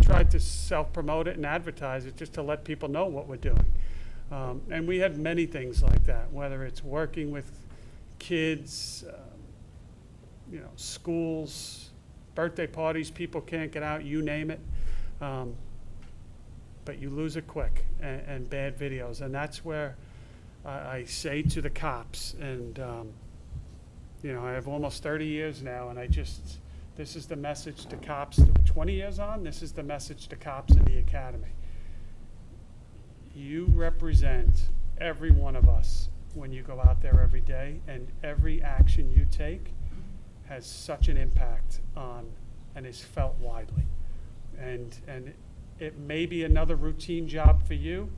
tried to self-promote it and advertise it just to let people know what we're doing. And we had many things like that, whether it's working with kids, schools, birthday parties, people can't get out, you name it. But you lose it quick, and bad videos. And that's where I say to the cops, and I have almost 30 years now, and this is the message to cops, 20 years on, this is the message to cops in the academy. You represent every one of us when you go out there every day, and every action you take has such an impact on and is felt widely. And it may be another routine job for you,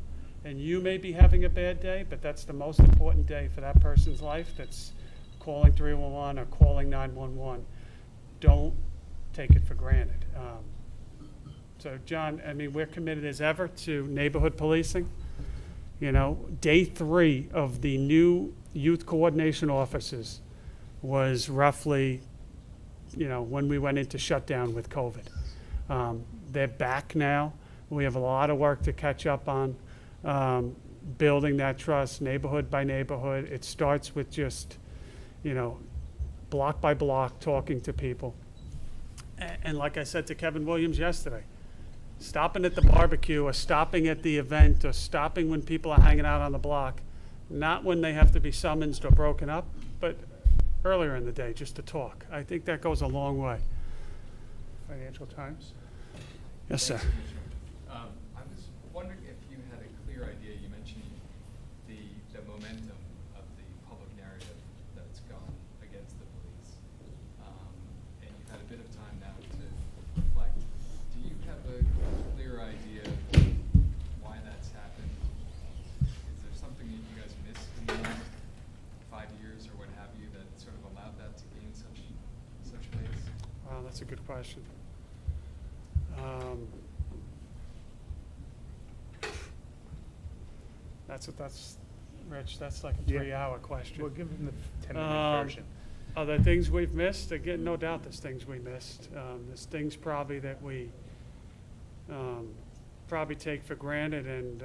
and you may be having a bad day, but that's the most important day for that person's life that's calling 311 or calling 911. Don't take it for granted. So, John, I mean, we're committed as ever to neighborhood policing. Day 3 of the new youth coordination officers was roughly, when we went into shutdown with COVID. They're back now. We have a lot of work to catch up on, building that trust neighborhood by neighborhood. It starts with just, block by block, talking to people. And like I said to Kevin Williams yesterday, stopping at the barbecue or stopping at the event or stopping when people are hanging out on the block, not when they have to be summoned or broken up, but earlier in the day just to talk. I think that goes a long way. Financial Times? Yes, sir. I was wondering if you had a clear idea. You mentioned the momentum of the public narrative that's gone against the police, and you've had a bit of time now to reflect. Do you have a clear idea why that's happened? Is there something that you guys missed in the last 5 years or what have you that sort of allowed that to gain such pace? Wow, that's a good question. That's Rich, that's like a 3-hour question. We'll give them the 10-minute version. Are there things we've missed? Again, no doubt there's things we missed. There's things probably that we probably take for granted, and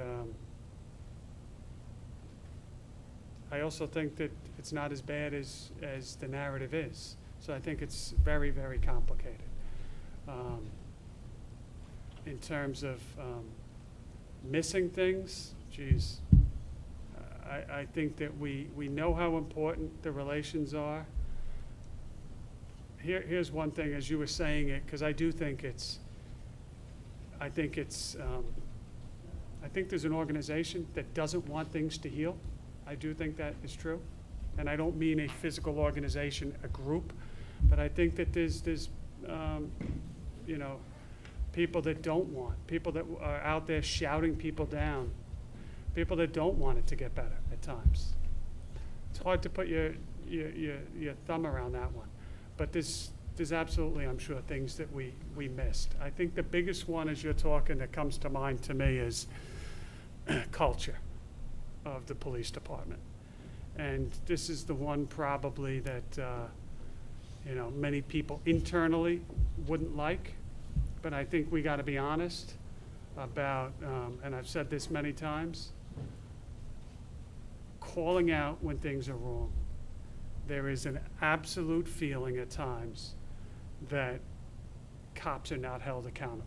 I also think that it's not as bad as the narrative is. So I think it's very, very complicated. In terms of missing things, geez, I think that we know how important the relations are. Here's one thing, as you were saying it, because I think there's an organization that doesn't want things to heal. I do think that is true. And I don't mean a physical organization, a group, but I think that there's people that don't want, people that are out there shouting people down, people that don't want it to get better at times. It's hard to put your thumb around that one. But there's absolutely, I'm sure, things that we missed. I think the biggest one, as you're talking, that comes to mind to me is culture of the police department. And this is the one probably that many people internally wouldn't like, but I think we got to be honest. about, and I've said this many times, calling out when things are wrong. There is an absolute feeling at times that cops are not held accountable.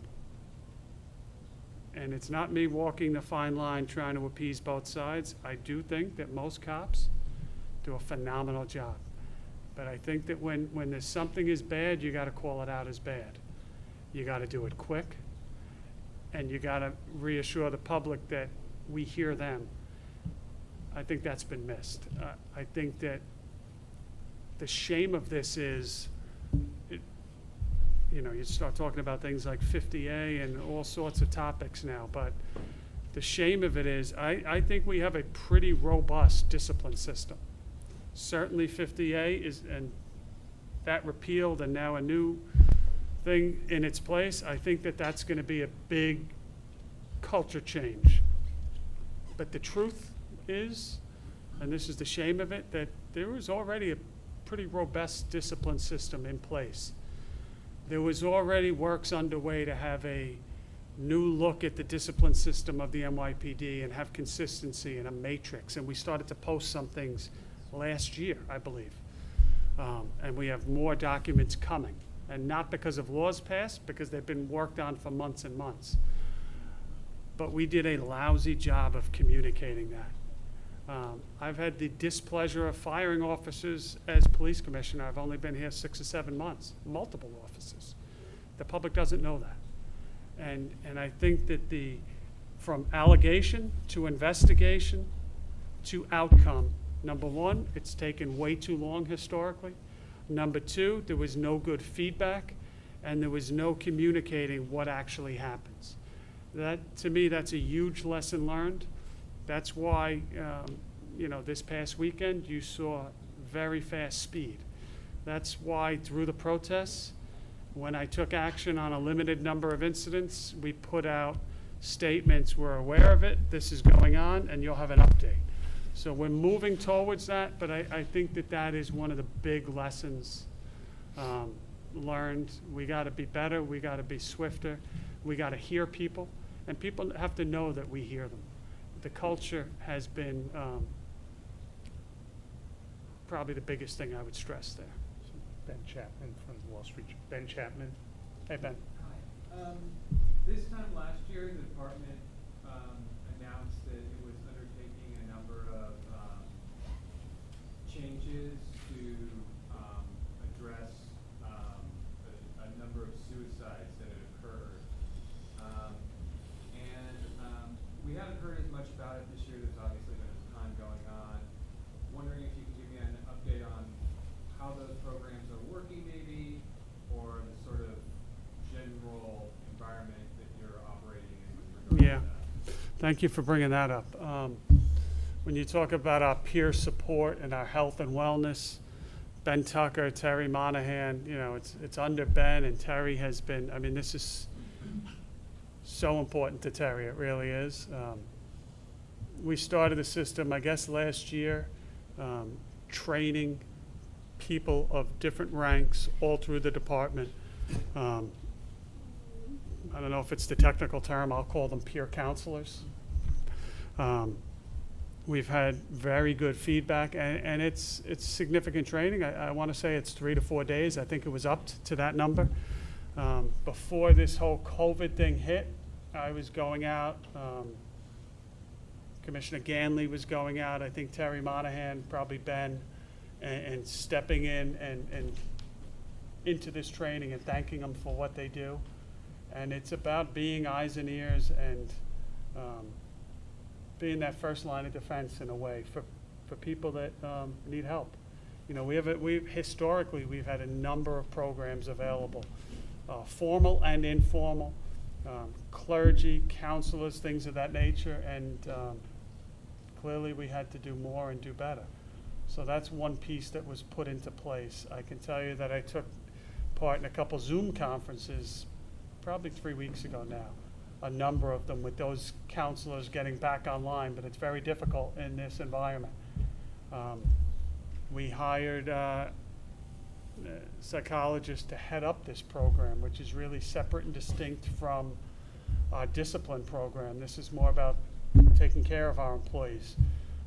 And it's not me walking the fine line trying to appease both sides. I do think that most cops do a phenomenal job. But I think that when there's something is bad, you gotta call it out as bad. You gotta do it quick, and you gotta reassure the public that we hear them. I think that's been missed. I think that the shame of this is, you start talking about things like 50A and all sorts of topics now, but the shame of it is, I think we have a pretty robust discipline system. Certainly 50A is, and that repealed and now a new thing in its place, I think that that's gonna be a big culture change. But the truth is, and this is the shame of it, that there was already a pretty robust discipline system in place. There was already works underway to have a new look at the discipline system of the NYPD and have consistency and a matrix. And we started to post some things last year, I believe. And we have more documents coming. And not because of laws passed, because they've been worked on for months and months. But we did a lousy job of communicating that. I've had the displeasure of firing officers as police commissioner. I've only been here 6 or 7 months, multiple officers. The public doesn't know that. And I think that from allegation to investigation to outcome, number one, it's taken way too long historically. Number two, there was no good feedback, and there was no communicating what actually happens. That, to me, that's a huge lesson learned. That's why, this past weekend, you saw very fast speed. That's why through the protests, when I took action on a limited number of incidents, we put out statements, we're aware of it, this is going on, and you'll have an update. So we're moving towards that, but I think that is one of the big lessons learned. We gotta be better, we gotta be swifter, we gotta hear people, and people have to know that we hear them. The culture has been probably the biggest thing I would stress there. Ben Chapman from Wall Street. Ben Chapman. Hey, Ben. Hi. This time last year, the department announced that it was undertaking a number of changes to address a number of suicides that had occurred. We haven't heard as much about it this year. There's obviously been a ton going on. Wondering if you could give me an update on how those programs are working maybe, or the sort of general environment that you're operating in with regard to that. Thank you for bringing that up. When you talk about our peer support and our health and wellness, Ben Tucker, Terry Monahan, it's under Ben, and Terry has been, this is so important to Terry, it really is. We started a system, I guess, last year, training people of different ranks all through the department. I don't know if it's the technical term, I'll call them peer counselors. We've had very good feedback, and it's significant training. I want to say it's 3 to 4 days. I think it was up to that number. Before this whole COVID thing hit, I was going out. Commissioner Ganley was going out. I think Terry Monahan, probably Ben, and stepping in and into this training and thanking them for what they do. And it's about being eyes and ears and being that first line of defense in a way for people that need help. Historically, we've had a number of programs available, formal and informal, clergy, counselors, things of that nature, and clearly we had to do more and do better. So that's one piece that was put into place. I can tell you that I took part in a couple Zoom conferences probably 3 weeks ago now, a number of them with those counselors getting back online, but it's very difficult in this environment. We hired psychologists to head up this program, which is really separate and distinct from our discipline program. This is more about taking care of our employees.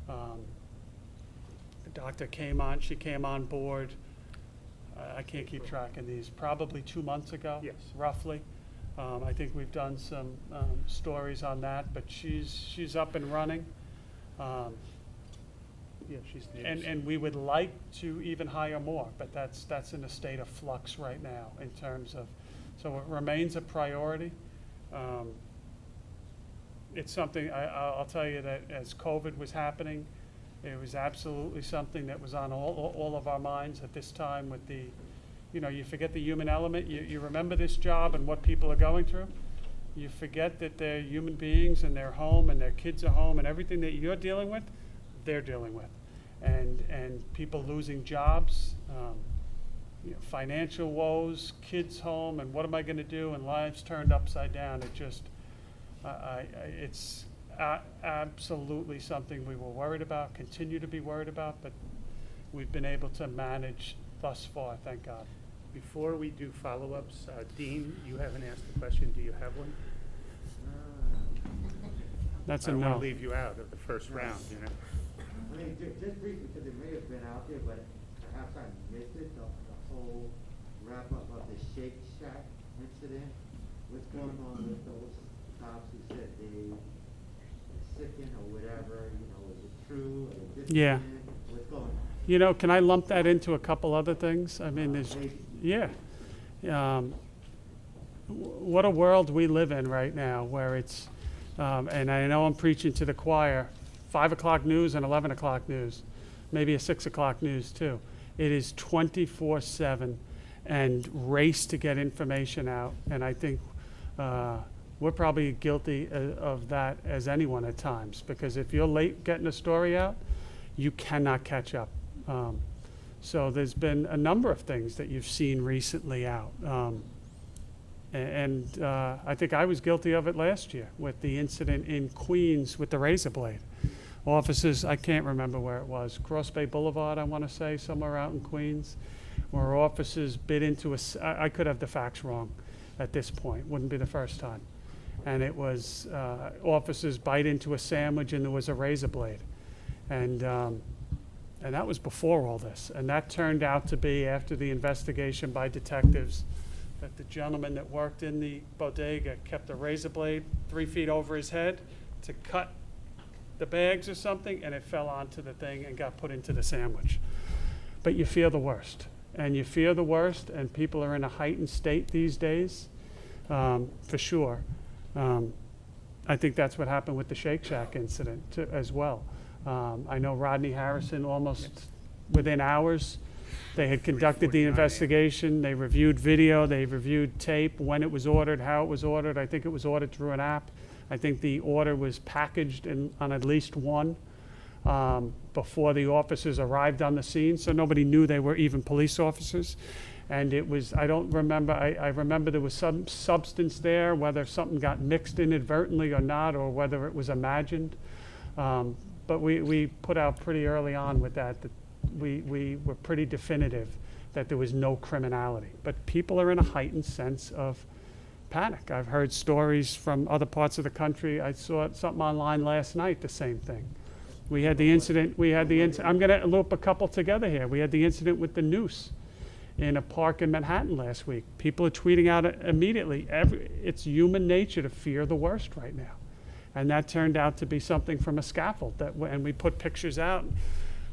The doctor came on, she came on board, I can't keep track of these, probably 2 months ago. Yes. Roughly. I think we've done some stories on that, but she's up and running. Yeah, she's the And we would like to even hire more, but that's in a state of flux right now in terms of, so it remains a priority. It's something, I'll tell you that as COVID was happening, it was absolutely something that was on all of our minds at this time with the, you forget the human element. You remember this job and what people are going through. You forget that they're human beings and they're home and their kids are home and everything that you're dealing with, they're dealing with. And people losing jobs, financial woes, kids home, and what am I going to do? And lives turned upside down. It just, it's absolutely something we were worried about, continue to be worried about, but we've been able to manage thus far, thank God. Before we do follow-ups, Dean, you haven't asked a question. Do you have one? That's I a don't want no. to leave you out of the first round, I mean, just briefly, because it may have been out there, but perhaps I missed it, the whole wrap-up of the Shake Shack incident. What's going on with those cops who said they were sickened or whatever, is it true? Or is it Yeah. What's going on? Can I lump that into a couple other things? I mean, there's, yeah. What a world we live in right now where it's, and I know I'm preaching to the choir, 5 o'clock news and 11 o'clock news, maybe a 6 o'clock news too. It is 24/7 and race to get information out. And I think we're probably guilty of that as anyone at times, because if you're late getting a story out, you cannot catch up. So there's been a number of things that you've seen recently out. And I think I was guilty of it last year with the incident in Queens with the razor blade. Officers, I can't remember where it was, Cross Bay Boulevard, I want to say, somewhere out in Queens, where officers bit into I could have the facts wrong at this point, wouldn't be the first time. And it was officers bite into a sandwich and there was a razor blade. And that was before all this. And that turned out to be, after the investigation by detectives, that the gentleman that worked in the bodega kept a razor blade 3 feet over his head to cut the bags or something, and it fell onto the thing and got put into the sandwich. But you fear the worst. And you fear the worst, and people are in a heightened state these days, for sure. I think that's what happened with the Shake Shack incident as well. I know Rodney Harrison, almost within hours, they had conducted the investigation, they reviewed video, they reviewed tape, when it was ordered, how it was ordered. I think it was ordered through an app. I think the order was packaged on at least one before the officers arrived on the scene, so nobody knew they were even police officers. And it was, I don't remember, I remember there was some substance there, whether something got mixed inadvertently or not, or whether it was imagined. But we put out pretty early on with that we were pretty definitive that there was no criminality. But people are in a heightened sense of panic. I've heard stories from other parts of the country. I saw something online last night, the same thing. We had the incident, I'm going to loop a couple together here. We had the incident with the noose in a park in Manhattan last week. People are tweeting out immediately. It's human nature to fear the worst right now. And that turned out to be something from a scaffold, and we put pictures out.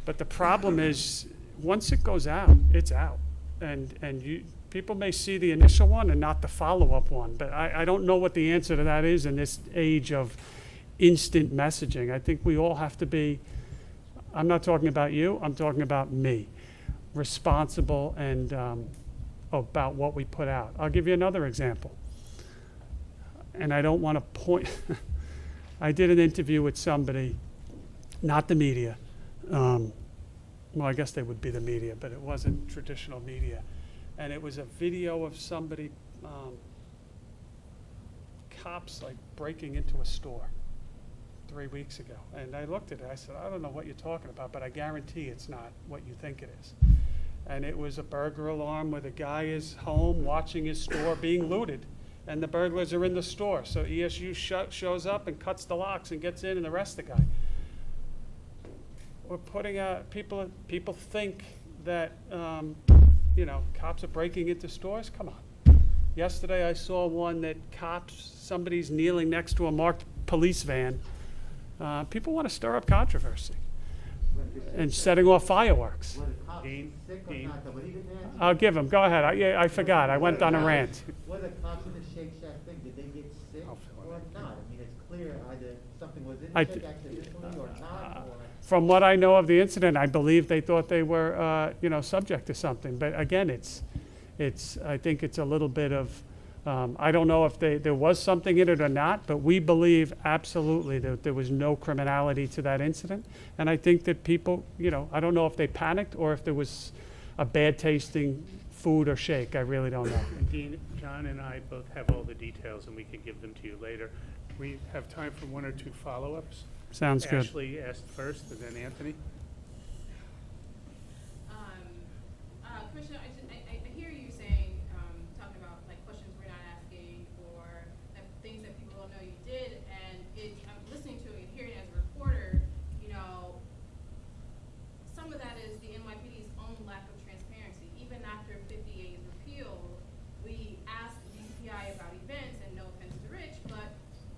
But the problem is, once it goes out, it's out. And people may see the initial one and not the follow-up one. But I don't know what the answer to that is in this age of instant messaging. I think we all have to be, I'm not talking about you, I'm talking about me, responsible and about what we put out. I'll give you another example. And I don't want to point, I did an interview with somebody, not the media. Well, I guess they would be the media, but it wasn't traditional media. And it was a video of somebody, cops like breaking into a store 3 weeks ago. And I looked at it, I said, I don't know what you're talking about, but I guarantee it's not what you think it is. And it was a burglar alarm where the guy is home watching his store being looted. and the burglars are in the store. So ESU shows up and cuts the locks and gets in and arrests the guy. We're putting out, people think that, cops are breaking into stores. Come on. Yesterday I saw one that somebody's kneeling next to a marked police van. People want to stir up controversy and setting off fireworks. Were the cops Dean, sick or Dean. not? Though? But even then, I'll give him. Go ahead. I forgot. I went on a rant. were the cops in the Shake Shack thing, did they get sick I'll fill or it not? I mean, it's clear either something was in I the Shake th- accidentally or not, or. From what I know of the incident, I believe they thought they were, subject to something. But again, I think it's a little bit of, I don't know if there was something in it or not, but we believe absolutely that there was no criminality to that incident. And I think that people, I don't know if they panicked or if there was a bad tasting food or shake. I really don't know. And Dean, John and I both have all the details, and we can give them to you later. We have time for one or two follow-ups. Sounds good. Ashley asked first, and then Anthony. Commissioner, I hear you saying, talking about like questions we're not asking or things that people don't know you did, and I'm listening to it and hearing it as a reporter, some of that is the NYPD's own lack of transparency. Even after 50A is repealed, we ask the DPI about events, and no offense to Rich, but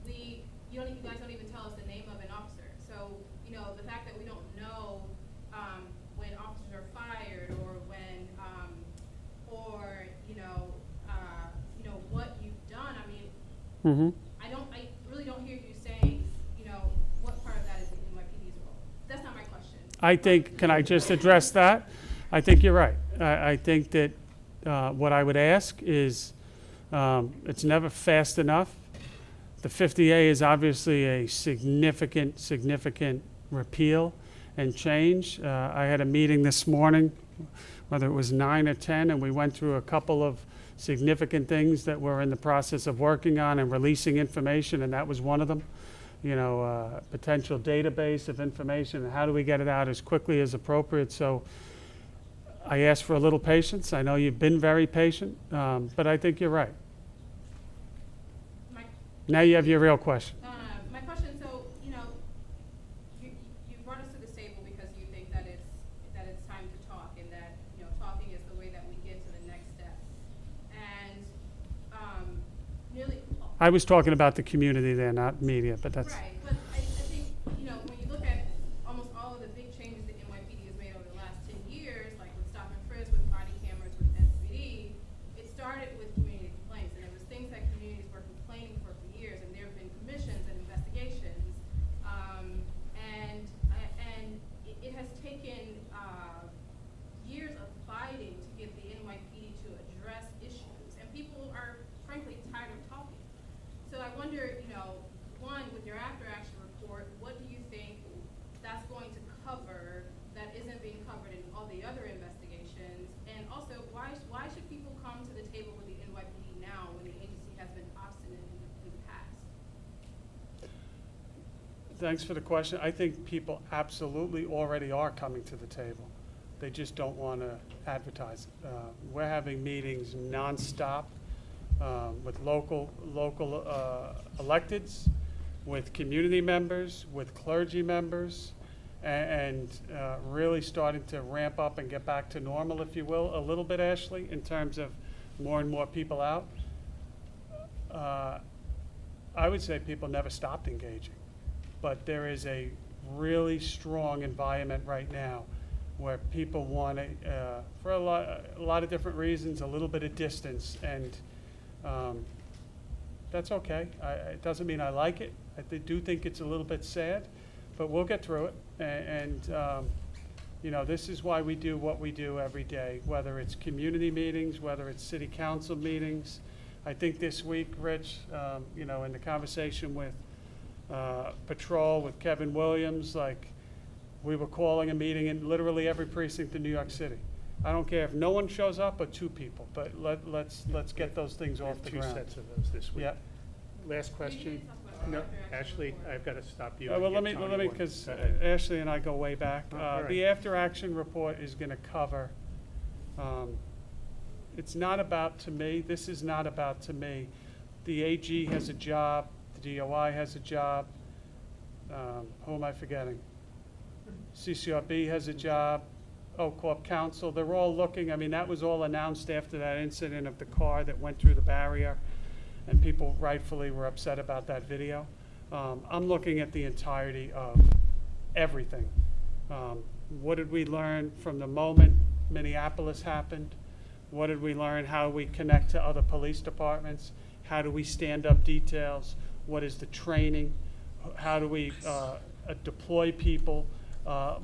you guys don't even tell us the name of an officer. So, the fact that we don't know when officers are fired or when, what you've done, I mean, I really don't hear you saying, what part of that is the NYPD's role. That's not my question. I think, can I just address that? I think you're right. I think that what I would ask is, it's never fast enough. The 50A is obviously a significant repeal and change. I had a meeting this morning, whether it was 9 or 10, and we went through a couple of significant things that we're in the process of working on and releasing information, and that was one of them. Potential database of information, and how do we get it out as quickly as appropriate. So I ask for a little patience. I know you've been very patient, but I think you're right. Now you have your real question. My question, so, you brought us to this table because you think that it's time to talk, and that, talking is the way that we get to the next step. And, nearly. I was talking about the community there, not media, but that's. Right, but I think, when you look at almost all of the big changes that NYPD has made over the last 10 years, like with stop and frisk, with body cameras, with SVD, it started with community complaints, and it was things that communities were complaining for years, and there have been commissions and investigations, and it has taken years of fighting to get the NYPD to address issues, and people are frankly tired of talking. So I wonder, one, with your after-action report, what do you think that's going to cover that isn't being covered in all the other investigations? And also, why should people come to the table with the NYPD now when the agency has been obstinate in the past? Thanks for the question. I think people absolutely already are coming to the table. They just don't want to advertise it. We're having meetings nonstop with local electeds, with community members, with clergy members, and really starting to ramp up and get back to normal, if you will, a little bit, Ashley, in terms of more and more people out. I would say people never stopped engaging, but there is a really strong environment right now where people want to, for a lot of different reasons, a little bit of distance, and that's okay. It doesn't mean I like it. I do think it's a little bit sad, but we'll get through it. And this is why we do what we do every day, whether it's community meetings, whether it's city council meetings. I think this week, Rich, in the conversation with Patrol, with Kevin Williams, we were calling a meeting in literally every precinct in New York City. I don't care if no one shows up or 2 people, but let's get those things off the ground. 2 sets of those this week. Yeah. Last question. No, Ashley, I've got to stop you. Well, and let get me, Tony one. because Go ahead. Ashley and I go way back. All right. The after-action report is going to cover, it's not about, to me, this is not about, to me, The AG has a job, the DOI has a job. Who am I forgetting? CCRB has a job, Oak Corp Council, they're all looking. I mean, that was all announced after that incident of the car that went through the barrier, and people rightfully were upset about that video. I'm looking at the entirety of everything. What did we learn from the moment Minneapolis happened? What did we learn? How we connect to other police departments? How do we stand up details? What is the training? How do we deploy people?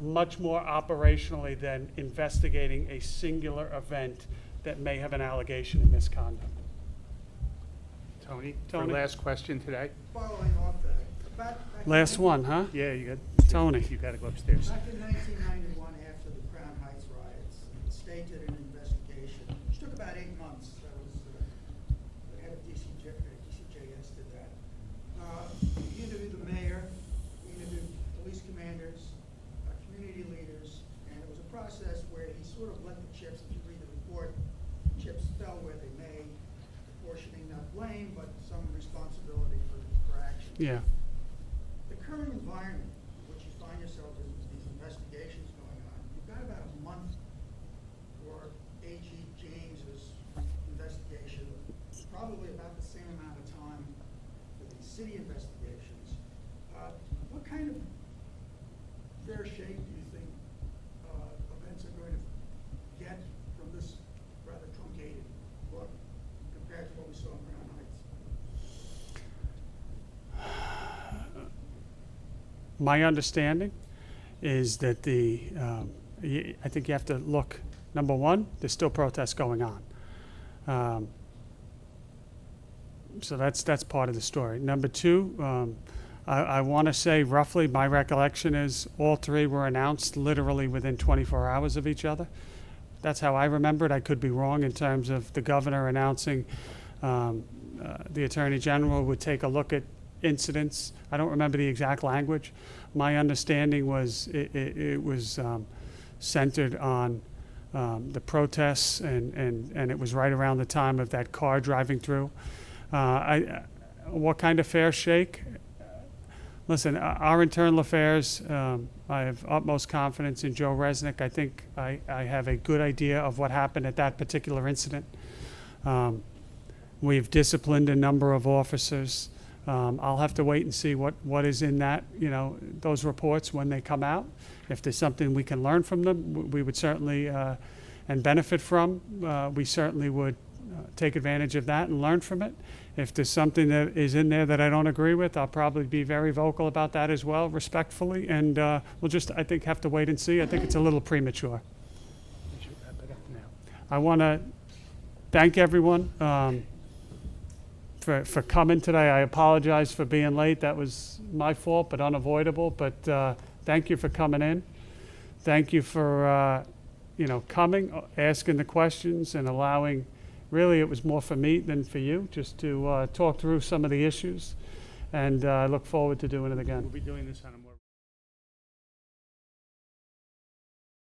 Much more operationally than investigating a singular event that may have an allegation of misconduct. Tony, Tony? our last question today. Following off that, back in Last 19 one, huh? Yeah, you got. Tony. You gotta go upstairs. Back in 1991, after the Crown Heights riots, the state did an investigation, which took about 8 months. That was, the head of DCJS did that. He interviewed the mayor, he interviewed police commanders, community leaders, and it was a process where he sort of let the chips, if you read the report, chips fell where they may, apportioning not blame, but some responsibility for action. Yeah. The current environment in which you find yourselves in these investigations going on, you've got about a month for A.G. James's investigation, probably about the same amount of time for the city investigations. What kind of fair shake do you think events are going to get from this rather truncated look compared to what we saw in Crown Heights? My understanding is that I think you have to look, number one, there's still protests going on. So that's part of the story. Number two, I want to say roughly my recollection is all three were announced literally within 24 hours of each other. That's how I remember it. I could be wrong in terms of the governor announcing the attorney general would take a look at incidents. I don't remember the exact language. My understanding was it was centered on the protests, and it was right around the time of that car driving through. What kind of fair shake? Listen, our internal affairs, I have utmost confidence in Joe Resnick. I think I have a good idea of what happened at that particular incident. We've disciplined a number of officers. I'll have to wait and see what is in that, those reports when they come out. If there's something we can learn from them, we would certainly, and benefit from, we certainly would take advantage of that and learn from it. If there's something that is in there that I don't agree with, I'll probably be very vocal about that as well, respectfully. And we'll just, I think, have to wait and see. I think it's a little premature. We should wrap it up now. I want to thank everyone for coming today. I apologize for being late. That was my fault, but unavoidable. But thank you for coming in. Thank you for coming, asking the questions, and allowing. Really, it was more for me than for you, just to talk through some of the issues. And I look forward to doing it again. We'll be doing this on a